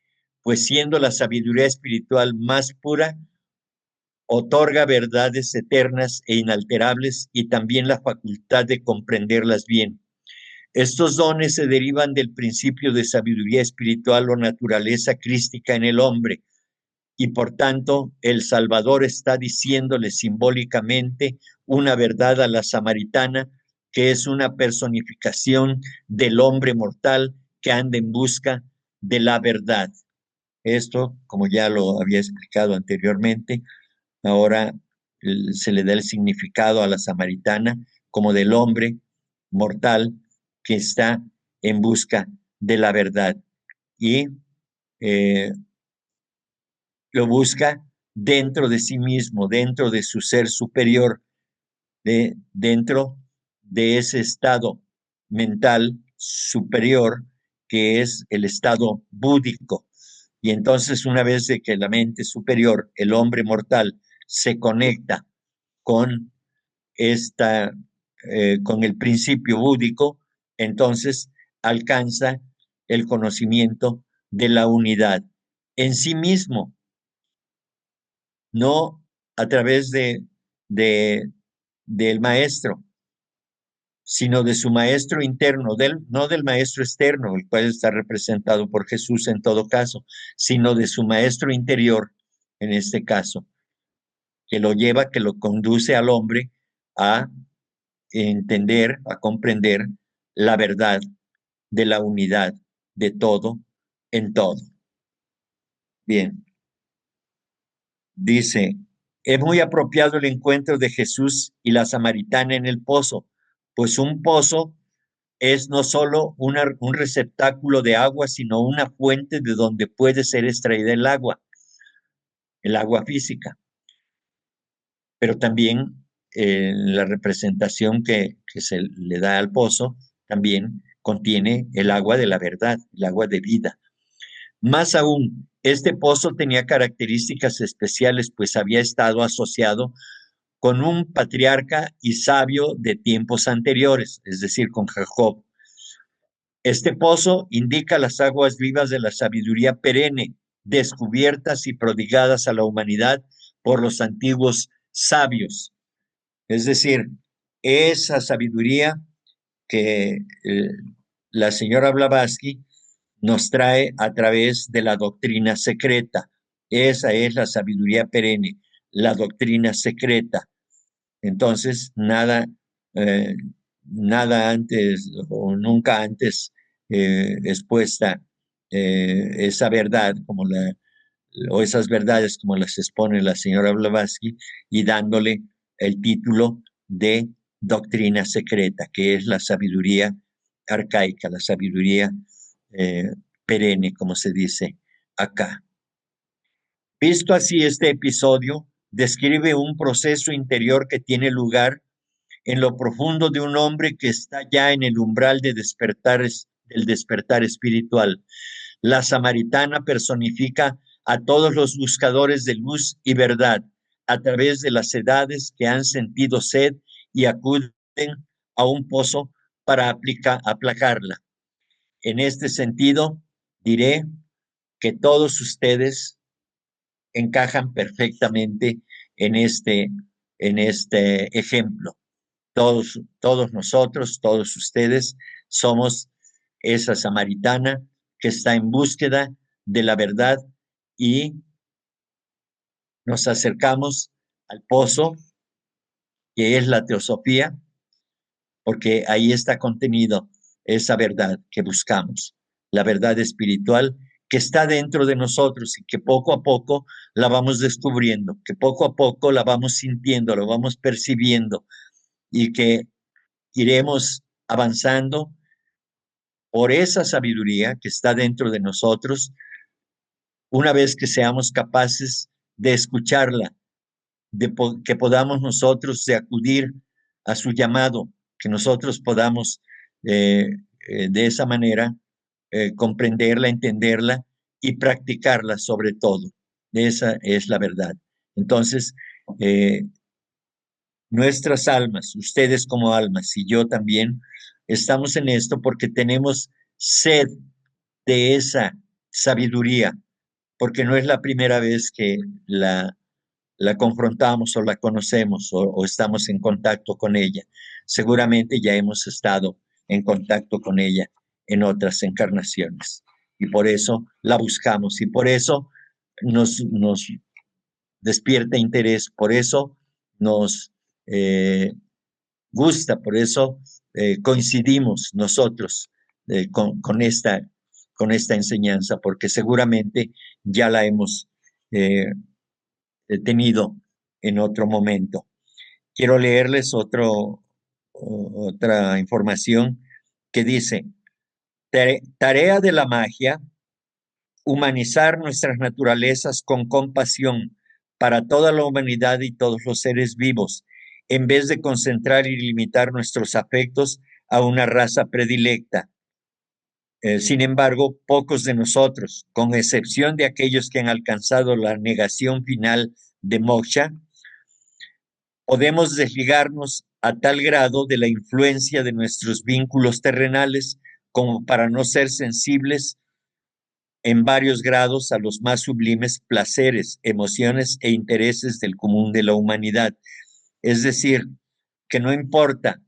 pues siendo la sabiduría espiritual más pura, otorga verdades eternas e inalterables y también la facultad de comprenderlas bien. Estos dones se derivan del principio de sabiduría espiritual o naturaleza crística en el hombre, y por tanto el Salvador está diciéndole simbólicamente una verdad a la samaritana que es una personificación del hombre mortal que anda en busca de la verdad. Esto, como ya lo había explicado anteriormente, ahora se le da el significado a la samaritana como del hombre mortal que está en busca de la verdad y eh, lo busca dentro de sí mismo, dentro de su ser superior, dentro de ese estado mental superior que es el estado búdico. Y entonces una vez de que la mente superior, el hombre mortal, se conecta con con el principio búdico, entonces alcanza el conocimiento de la unidad en sí mismo, no a través de del maestro, sino de su maestro interno, no del maestro externo, el cual está representado por Jesús en todo caso, sino de su maestro interior, en este caso, que lo lleva, que lo conduce al hombre a entender, a comprender la verdad de la unidad de todo en todo. Bien, dice, es muy apropiado el encuentro de Jesús y la samaritana en el pozo, pues un pozo es no solo un receptáculo de agua, sino una fuente de donde puede ser extraída el agua física, pero también la representación que se le da al pozo también contiene el agua de la verdad, el agua de vida. Más aún, este pozo tenía características especiales, pues había estado asociado con un patriarca y sabio de tiempos anteriores, es decir, con Jacob. Este pozo indica las aguas vivas de la sabiduría perenne, descubiertas y prodigadas a la humanidad por los antiguos sabios. Es decir, esa sabiduría que la señora Blavatsky nos trae a través de la doctrina secreta. Esa es la sabiduría perenne, la doctrina secreta. Entonces, eh, nada antes o nunca antes expuesta esa verdad o esas verdades como las expone la señora Blavatsky y dándole el título de doctrina secreta, que es la sabiduría arcaica, la sabiduría eh, perenne, como se dice acá. Visto así, este episodio describe un proceso interior que tiene lugar en lo profundo de un hombre que está ya en el umbral del despertar espiritual. La samaritana personifica a todos los buscadores de luz y verdad a través de las edades que han sentido sed y acuden a un pozo para aplacarla. En este sentido, diré que todos ustedes encajan perfectamente en en este ejemplo. Todos nosotros, todos ustedes somos esa samaritana que está en búsqueda de la verdad y nos acercamos al pozo que es la teosofía, porque ahí está contenido esa verdad que buscamos, la verdad espiritual que está dentro de nosotros y que poco a poco la vamos descubriendo, que poco a poco la vamos sintiendo, la vamos percibiendo y que iremos avanzando por esa sabiduría que está dentro de nosotros, una vez que seamos capaces de escucharla, que podamos nosotros de acudir a su llamado, que nosotros podamos de esa manera comprenderla, entenderla y practicarla sobre todo. Esa es la verdad. Entonces, nuestras almas, ustedes como almas y yo también, estamos en esto porque tenemos sed de esa sabiduría, porque no es la primera vez que la confrontamos o la conocemos o estamos en contacto con ella. Seguramente ya hemos estado en contacto con ella en otras encarnaciones y por eso la buscamos y por eso nos despierta interés, por eso nos gusta, por eso coincidimos nosotros con esta enseñanza, porque seguramente ya la hemos tenido en otro momento. Quiero leerles otra información que dice, tarea de la magia, humanizar nuestras naturalezas con compasión para toda la humanidad y todos los seres vivos, en vez de concentrar y limitar nuestros afectos a una raza predilecta. Sin embargo, pocos de nosotros, con excepción de aquellos que han alcanzado la negación final de moksha, podemos desligarnos a tal grado de la influencia de nuestros vínculos terrenales como para no ser sensibles en varios grados a los más sublimes placeres, emociones e intereses del común de la humanidad. Es decir, que no importa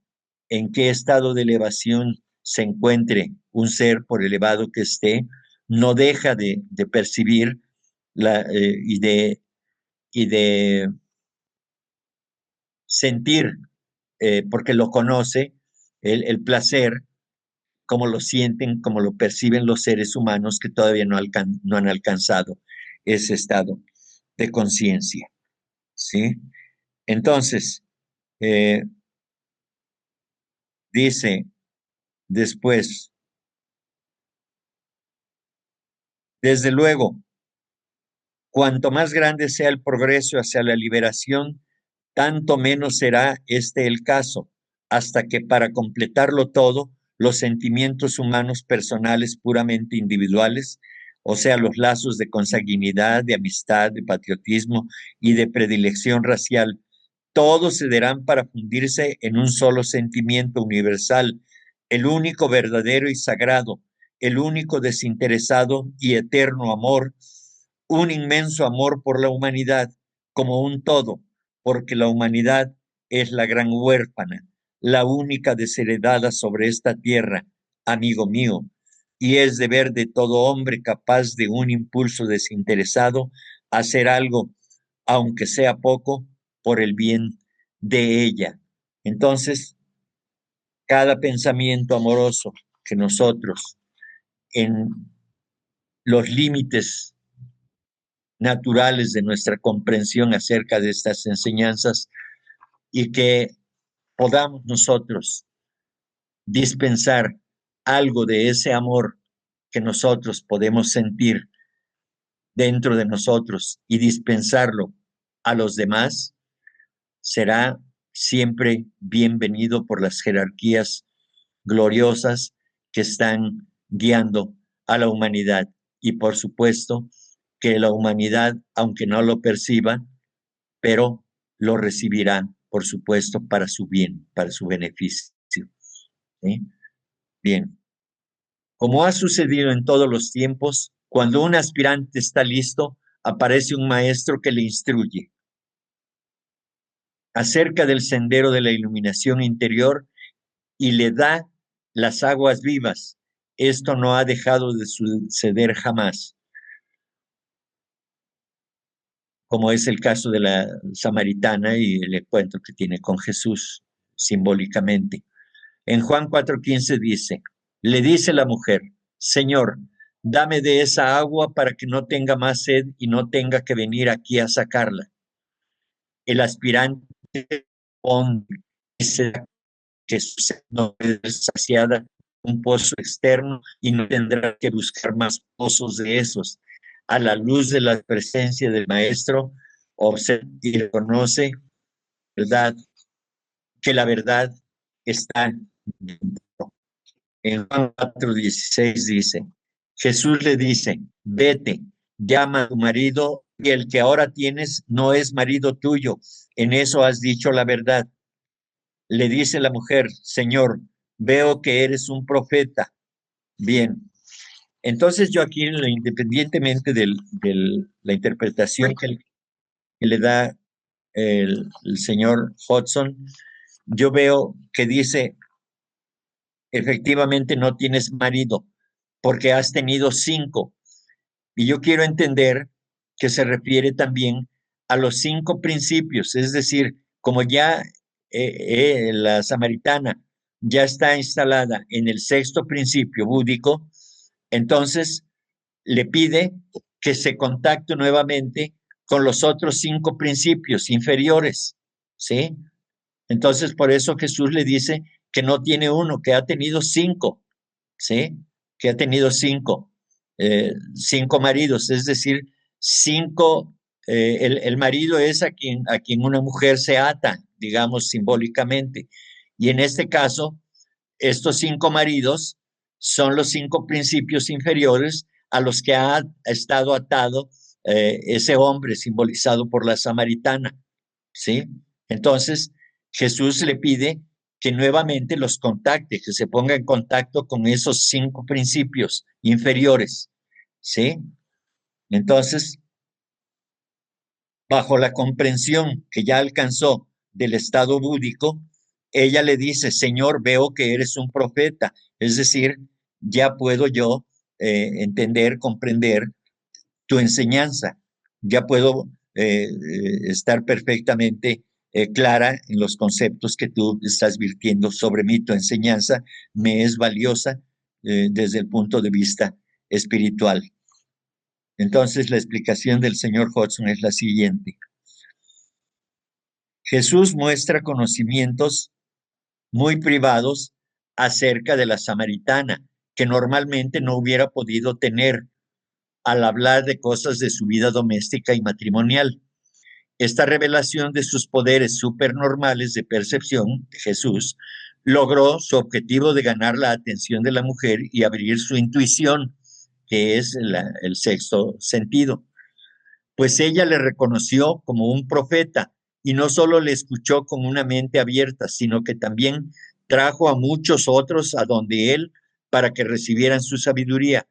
en qué estado de elevación se encuentre un ser, por elevado que esté, no deja de percibir y de sentir, porque lo conoce, el placer, como lo sienten, como lo perciben los seres humanos que todavía no han alcanzado ese estado de conciencia. ¿Sí? Entonces, dice después, desde luego, cuanto más grande sea el progreso hacia la liberación, tanto menos será este el caso, hasta que para completarlo todo, los sentimientos humanos personales puramente individuales, o sea, los lazos de consanguinidad, de amistad, de patriotismo y de predilección racial, todos cederán para fundirse en un solo sentimiento universal, el único verdadero y sagrado, el único desinteresado y eterno amor, un inmenso amor por la humanidad como un todo, porque la humanidad es la gran huérfana, la única desheredada sobre esta tierra, amigo mío, y es deber de todo hombre capaz de un impulso desinteresado hacer algo, aunque sea poco, por el bien de ella. Entonces, cada pensamiento amoroso que nosotros, en los límites naturales de nuestra comprensión acerca de estas enseñanzas, y que podamos nosotros dispensar algo de ese amor que nosotros podemos sentir dentro de nosotros y dispensarlo a los demás, será siempre bienvenido por las jerarquías gloriosas que están guiando a la humanidad. Y por supuesto que la humanidad, aunque no lo perciba, pero lo recibirá, por supuesto, para su bien, para su beneficio. ¿Sí? Bien. Como ha sucedido en todos los tiempos, cuando un aspirante está listo, aparece un maestro que le instruye acerca del sendero de la iluminación interior y le da las aguas vivas. Esto no ha dejado de suceder jamás, como es el caso de la samaritana y el encuentro que tiene con Jesús simbólicamente. En Juan 4:15 dice, le dice la mujer, Señor, dame de esa agua para que no tenga más sed y no tenga que venir aquí a sacarla. El aspirante dice que su sed no es saciada un pozo externo y no tendrá que buscar más pozos de esos. A la luz de la presencia del Maestro, observa y reconoce, ¿verdad?, que la verdad está dentro. En Juan 4:16 dice, Jesús le dice, vete, llama a tu marido y el que ahora tienes no es marido tuyo. En eso has dicho la verdad. Le dice la mujer, Señor, veo que eres un profeta. Bien, entonces yo aquí, independientemente de la interpretación que le da el señor Hodgson, yo veo que dice, efectivamente no tienes marido porque has tenido 5. Y yo quiero entender que se refiere también a los 5 principios, es decir, como ya la samaritana ya está instalada en el 6º principio búdico, entonces le pide que se contacte nuevamente con los otros 5 principios inferiores, ¿sí? Entonces, por eso Jesús le dice que no tiene uno, que ha tenido 5, ¿sí? Que ha tenido 5 maridos, es decir, 5, el marido es a quien una mujer se ata, digamos, simbólicamente. Y en este caso, estos 5 maridos son los 5 principios inferiores a los que ha estado atado ese hombre simbolizado por la samaritana, ¿sí? Entonces, Jesús le pide que nuevamente los contacte, que se ponga en contacto con esos 5 principios inferiores, ¿sí? Entonces, bajo la comprensión que ya alcanzó del estado búdico, ella le dice, Señor, veo que eres un profeta, es decir, ya puedo yo entender, comprender tu enseñanza, ya puedo estar perfectamente clara en los conceptos que tú estás virtiendo sobre mí. Tu enseñanza me es valiosa desde el punto de vista espiritual. Entonces, la explicación del señor Hodgson es la siguiente. Jesús muestra conocimientos muy privados acerca de la samaritana, que normalmente no hubiera podido tener al hablar de cosas de su vida doméstica y matrimonial. Esta revelación de sus poderes supernormales de percepción de Jesús logró su objetivo de ganar la atención de la mujer y abrir su intuición, que es el 6º sentido. Pues ella le reconoció como un profeta y no solo le escuchó con una mente abierta, sino que también trajo a muchos otros a donde él para que recibieran su sabiduría.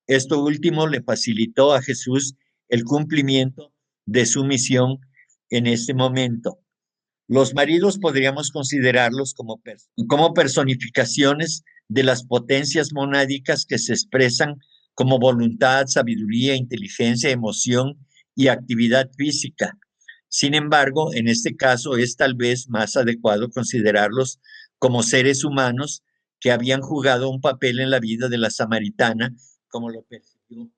Esto último le facilitó a Jesús el cumplimiento de su misión en este momento. Los maridos podríamos considerarlos como personificaciones de las potencias monádicas que se expresan como voluntad, sabiduría, inteligencia, emoción y actividad física. Sin embargo, en este caso es tal vez más adecuado considerarlos como seres humanos que habían jugado un papel en la vida de la samaritana, como lo percibió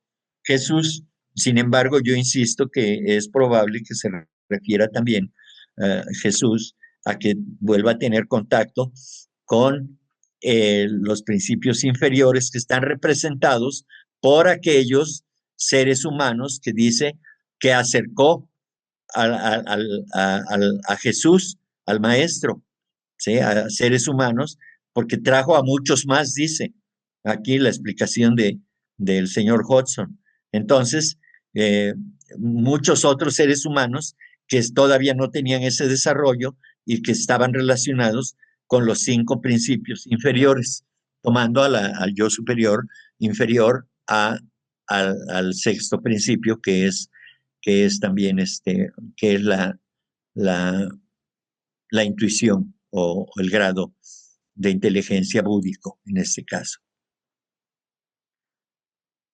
Jesús. Sin embargo, yo insisto que es probable que se refiera también Jesús a que vuelva a tener contacto con los principios inferiores que están representados por aquellos seres humanos que dice que acercó a Jesús, al Maestro, ¿sí? A seres humanos, porque trajo a muchos más, dice aquí la explicación del señor Hodgson. Entonces, muchos otros seres humanos que todavía no tenían ese desarrollo y que estaban relacionados con los 5 principios inferiores, tomando al yo superior inferior al 6º principio, que es también que es la intuición o el grado de inteligencia búdico en este caso.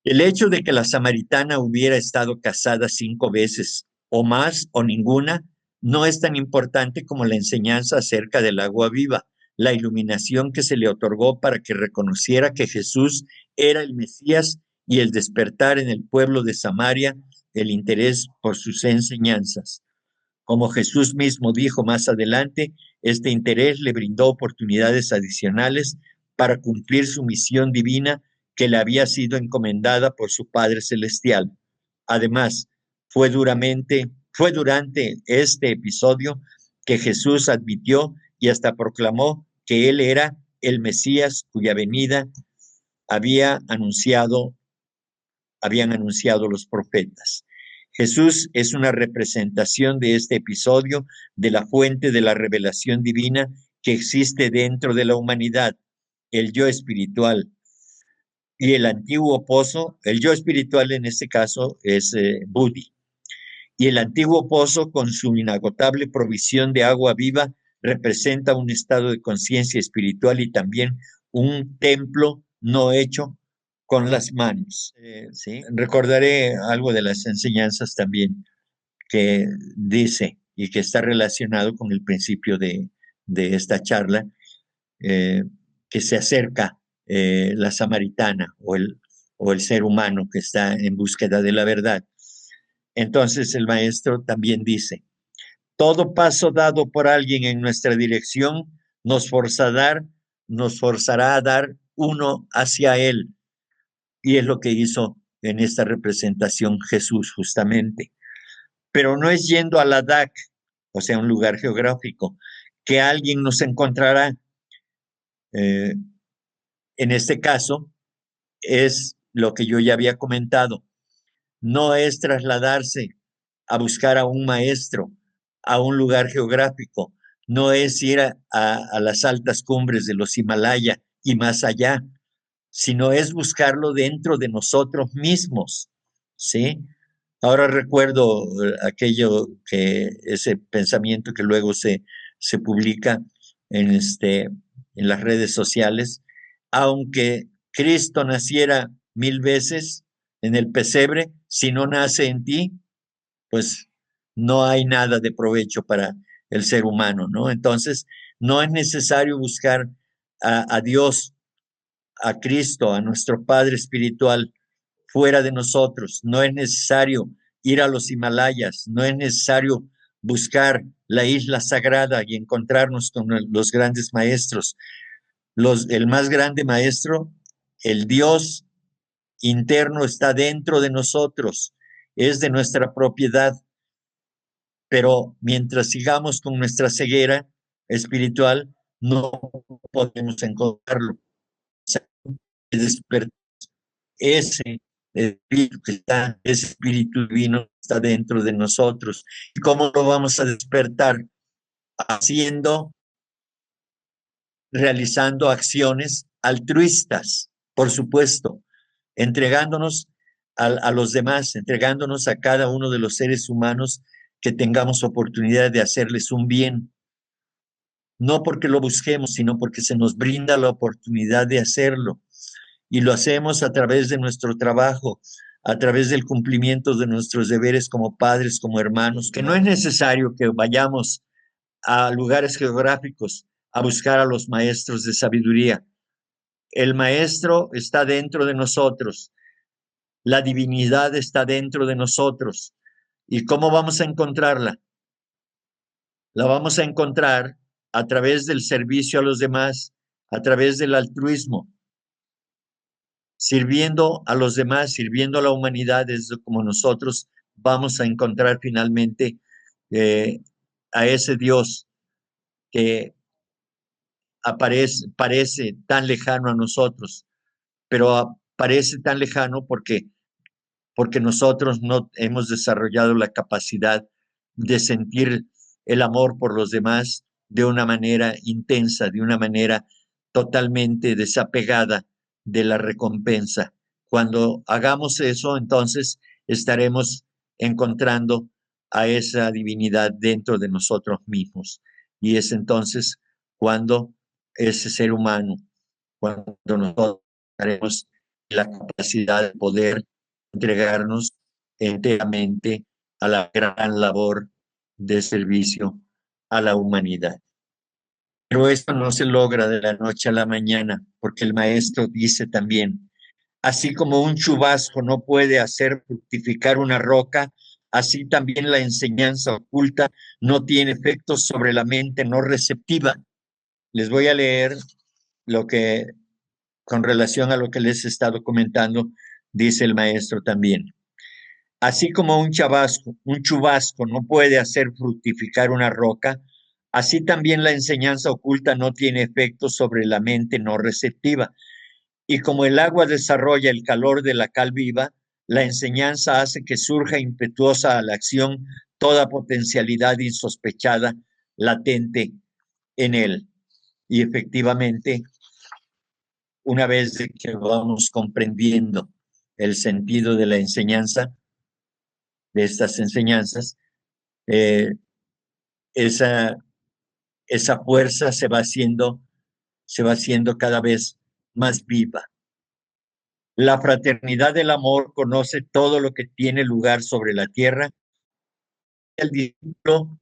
El hecho de que la samaritana hubiera estado casada 5 veces o más o ninguna no es tan importante como la enseñanza acerca del agua viva, la iluminación que se le otorgó para que reconociera que Jesús era el Mesías y el despertar en el pueblo de Samaria el interés por sus enseñanzas. Como Jesús mismo dijo más adelante, este interés le brindó oportunidades adicionales para cumplir su misión divina que le había sido encomendada por su Padre Celestial. Además, fue durante este episodio que Jesús admitió y hasta proclamó que él era el Mesías cuya venida habían anunciado los profetas. Jesús es una representación de este episodio, de la fuente de la revelación divina que existe dentro de la humanidad, el yo espiritual. Y el antiguo pozo, el yo espiritual en este caso es Budi. Y el antiguo pozo, con su inagotable provisión de agua viva, representa un estado de conciencia espiritual y también un templo no hecho con las manos. ¿Sí? Recordaré algo de las enseñanzas también que dice y que está relacionado con el principio de esta charla, que se acerca la samaritana o el ser humano que está en búsqueda de la verdad. Entonces el maestro también dice, todo paso dado por alguien en nuestra dirección nos forzará a dar uno hacia él. Y es lo que hizo en esta representación Jesús justamente. Pero no es yendo a la DAC, o sea, un lugar geográfico, que alguien nos encontrará. En este caso, es lo que yo ya había comentado. No es trasladarse a buscar a un maestro, a un lugar geográfico, no es ir a las altas cumbres de los Himalaya y más allá, sino es buscarlo dentro de nosotros mismos, ¿sí? Ahora recuerdo ese pensamiento que luego se publica en las redes sociales, aunque Cristo naciera 1000 veces en el pesebre, si no nace en ti, pues no hay nada de provecho para el ser humano, ¿no? Entonces, no es necesario buscar a Dios, a Cristo, a nuestro Padre espiritual fuera de nosotros. No es necesario ir a los Himalayas, no es necesario buscar la isla sagrada y encontrarnos con los grandes maestros. El más grande maestro, el Dios interno, está dentro de nosotros, es de nuestra propiedad. Pero mientras sigamos con nuestra ceguera espiritual, no podemos encontrarlo. Ese espíritu ese espíritu divino está dentro de nosotros. ¿Y cómo lo vamos a despertar? Realizando acciones altruistas, por supuesto, entregándonos a los demás, entregándonos a cada uno de los seres humanos que tengamos oportunidad de hacerles un bien, no porque lo busquemos, sino porque se nos brinda la oportunidad de hacerlo. Y lo hacemos a través de nuestro trabajo, a través del cumplimiento de nuestros deberes como padres, como hermanos, que no es necesario que vayamos a lugares geográficos a buscar a los maestros de sabiduría. El maestro está dentro de nosotros, la divinidad está dentro de nosotros. ¿Y cómo vamos a encontrarla? La vamos a encontrar a través del servicio a los demás, a través del altruismo, sirviendo a los demás, sirviendo a la humanidad, es como nosotros vamos a encontrar finalmente a ese Dios que parece tan lejano a nosotros, pero parece tan lejano porque nosotros no hemos desarrollado la capacidad de sentir el amor por los demás de una manera intensa, de una manera totalmente desapegada de la recompensa. Cuando hagamos eso, entonces estaremos encontrando a esa divinidad dentro de nosotros mismos. Y es entonces cuando ese ser humano, cuando nosotros tenemos la capacidad de poder entregarnos enteramente a la gran labor de servicio a la humanidad. Pero esto no se logra de la noche a la mañana, porque el maestro dice también, así como un chubasco no puede hacer fructificar una roca, así también la enseñanza oculta no tiene efectos sobre la mente no receptiva. Les voy a leer lo que con relación a lo que les he estado comentando, dice el maestro también. Así como un chubasco no puede hacer fructificar una roca, así también la enseñanza oculta no tiene efecto sobre la mente no receptiva. Y como el agua desarrolla el calor de la cal viva, la enseñanza hace que surja impetuosa a la acción toda potencialidad insospechada latente en él. Y efectivamente, una vez de que vamos comprendiendo el sentido de la enseñanza, de estas enseñanzas, eh, esa, esa fuerza se va haciendo cada vez más viva. La fraternidad del amor conoce todo lo que tiene lugar sobre la tierra. El discípulo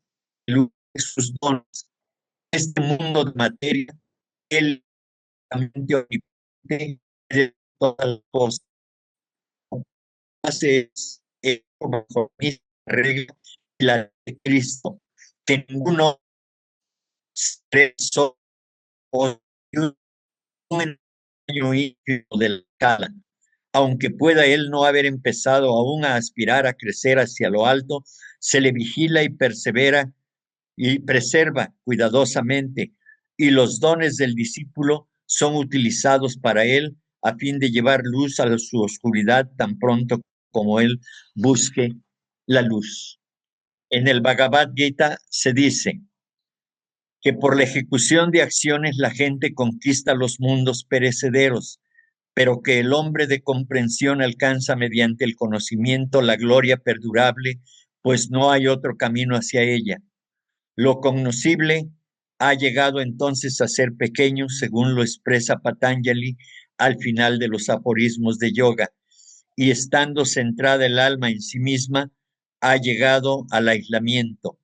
sus dones. Este mundo de materia, él omnipotente de todas las cosas. Hace como regla la de Cristo, que ninguno expreso o un año íntimo de la escala. Aunque pueda él no haber empezado aún a aspirar a crecer hacia lo alto, se le vigila y persevera y preserva cuidadosamente, y los dones del discípulo son utilizados para él a fin de llevar luz a su oscuridad tan pronto como él busque la luz. En el Bhagavad Gita se dice que por la ejecución de acciones la gente conquista los mundos perecederos, pero que el hombre de comprensión alcanza mediante el conocimiento la gloria perdurable, pues no hay otro camino hacia ella. Lo cognoscible ha llegado entonces a ser pequeño, según lo expresa Patanjali al final de los aforismos de yoga, y estando centrada el alma en sí misma, ha llegado al aislamiento.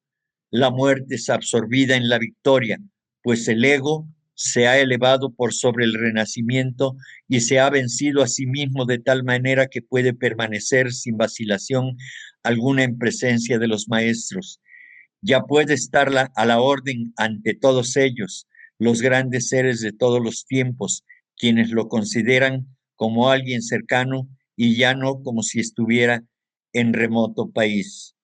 La muerte es absorbida en la victoria, pues el ego se ha elevado por sobre el renacimiento y se ha vencido a sí mismo de tal manera que puede permanecer sin vacilación alguna en presencia de los maestros. Ya puede estar a la orden ante todos ellos, los grandes seres de todos los tiempos, quienes lo consideran como alguien cercano y ya no como si estuviera en remoto país.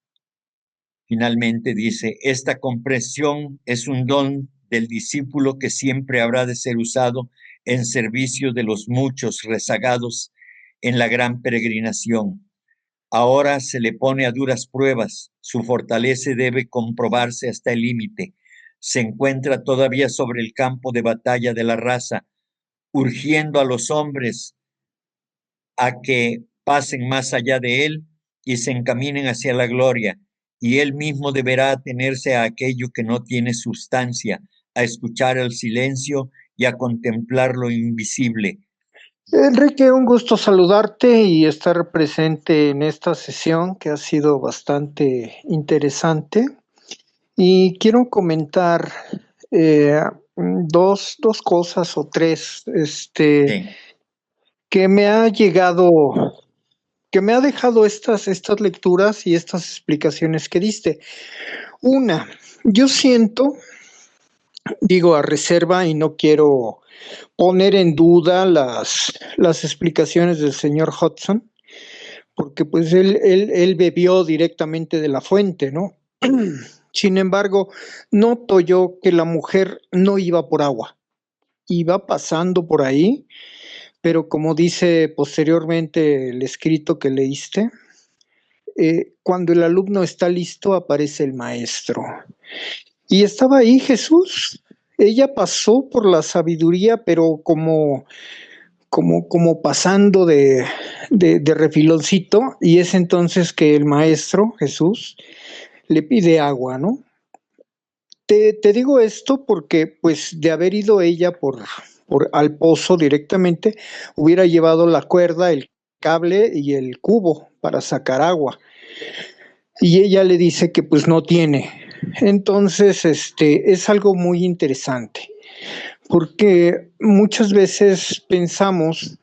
Finalmente dice, esta comprensión es un don del discípulo que siempre habrá de ser usado en servicio de los muchos rezagados en la gran peregrinación. Ahora se le pone a duras pruebas, su fortaleza debe comprobarse hasta el límite. Se encuentra todavía sobre el campo de batalla de la raza, urgiendo a los hombres a que pasen más allá de él y se encaminen hacia la gloria, y él mismo deberá atenerse a aquello que no tiene sustancia, a escuchar el silencio y a contemplar lo invisible. Enrique, un gusto saludarte y estar presente en esta sesión que ha sido bastante interesante. Y quiero comentar dos cosas o tres Sí. que me ha llegado, que me ha dejado estas lecturas y estas explicaciones que diste. Una, yo siento, digo a reserva y no quiero poner en duda las explicaciones del señor Hudson, porque pues él bebió directamente de la fuente, ¿no? Sin embargo, noto yo que la mujer no iba por agua, iba pasando por ahí, pero como dice posteriormente el escrito que leíste, cuando el alumno está listo aparece el maestro. Y estaba ahí Jesús. Ella pasó por la sabiduría, pero como pasando de refiloncito, y es entonces que el maestro Jesús le pide agua, ¿no? Te digo esto porque, pues, de haber ido ella al pozo directamente, hubiera llevado la cuerda, el cable y el cubo para sacar agua. Y ella le dice que pues no tiene. Entonces, es algo muy interesante, porque muchas veces pensamos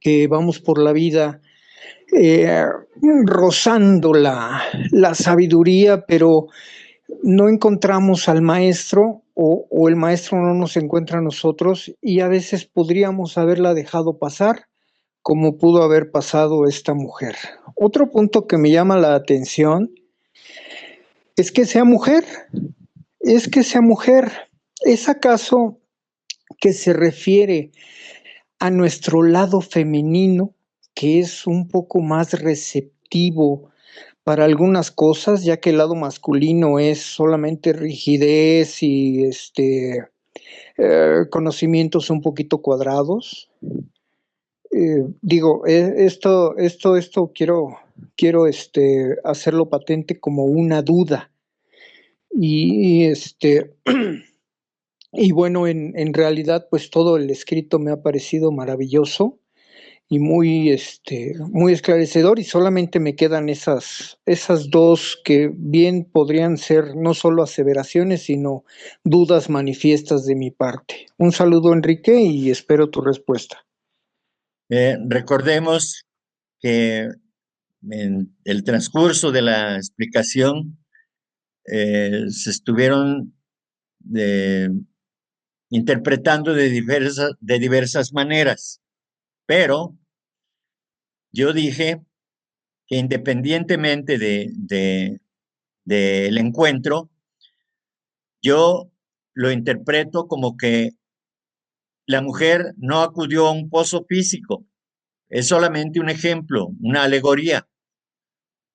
que vamos por la vida rozando la sabiduría, pero no encontramos al maestro o el maestro no nos encuentra a nosotros y a veces podríamos haberla dejado pasar como pudo haber pasado esta mujer. Otro punto que me llama la atención es que sea mujer, ¿Es acaso que se refiere a nuestro lado femenino, que es un poco más receptivo para algunas cosas, ya que el lado masculino es solamente rigidez y conocimientos un poquito cuadrados? Esto quiero hacerlo patente como una duda. Y y bueno, en realidad, pues todo el escrito me ha parecido maravilloso y muy esclarecedor, y solamente me quedan esas dos que bien podrían ser no solo aseveraciones, sino dudas manifiestas de mi parte. Un saludo, Enrique, y espero tu respuesta. Recordemos que en el transcurso de la explicación se estuvieron interpretando de diversas maneras, pero yo dije que independientemente del encuentro, yo lo interpreto como que la mujer no acudió a un pozo físico, es solamente un ejemplo, una alegoría.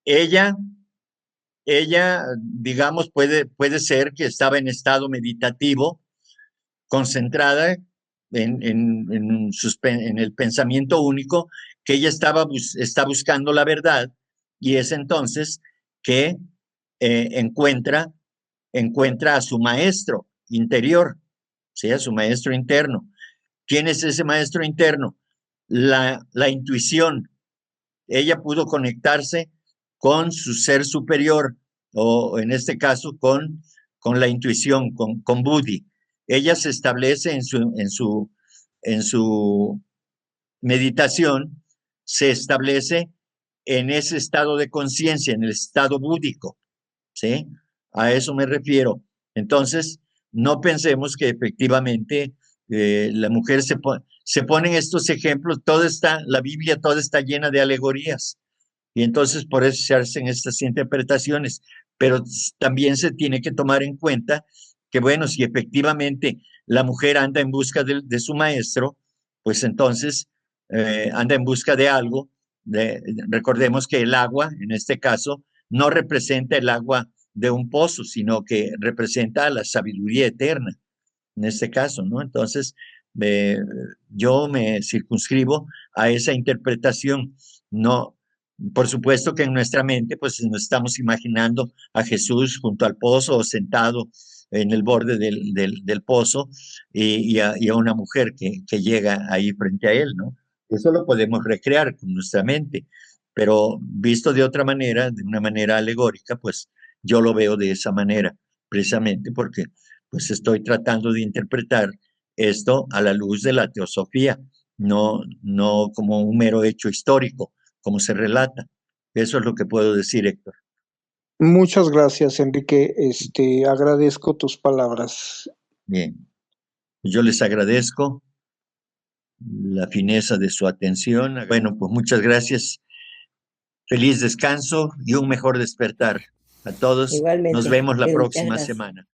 Ella, digamos, puede ser que estaba en estado meditativo, concentrada en el pensamiento único, que ella está buscando la verdad, y es entonces que encuentra a su maestro interior, ¿sí? A su maestro interno. ¿Quién es ese maestro interno? La intuición. Ella pudo conectarse con su ser superior, o en este caso con la intuición, con Buddhi. Ella se establece en su meditación, se establece en ese estado de conciencia, en el estado búdico, ¿sí? A eso me refiero. Entonces, no pensemos que efectivamente la mujer se pone en estos ejemplos, la Biblia toda está llena de alegorías, y entonces por eso se hacen estas interpretaciones, pero también se tiene que tomar en cuenta que, bueno, si efectivamente la mujer anda en busca de su maestro, pues entonces anda en busca de algo. Recordemos que el agua, en este caso, no representa el agua de un pozo, sino que representa la sabiduría eterna, en este caso, ¿no? Entonces, yo me circunscribo a esa interpretación. No, por supuesto que en nuestra mente, pues nos estamos imaginando a Jesús junto al pozo o sentado en el borde del pozo, y a una mujer que llega ahí frente a él, ¿no? Eso lo podemos recrear con nuestra mente, pero visto de otra manera, de una manera alegórica, pues yo lo veo de esa manera, precisamente porque pues estoy tratando de interpretar esto a la luz de la teosofía, no como un mero hecho histórico, como se relata. Eso es lo que puedo decir, Héctor. Muchas gracias, Enrique. Agradezco tus palabras. Bien, yo les agradezco la fineza de su atención. Bueno, pues muchas gracias. Feliz descanso y un mejor despertar a todos. Igualmente, Nos vemos la muchas próxima gracias. semana.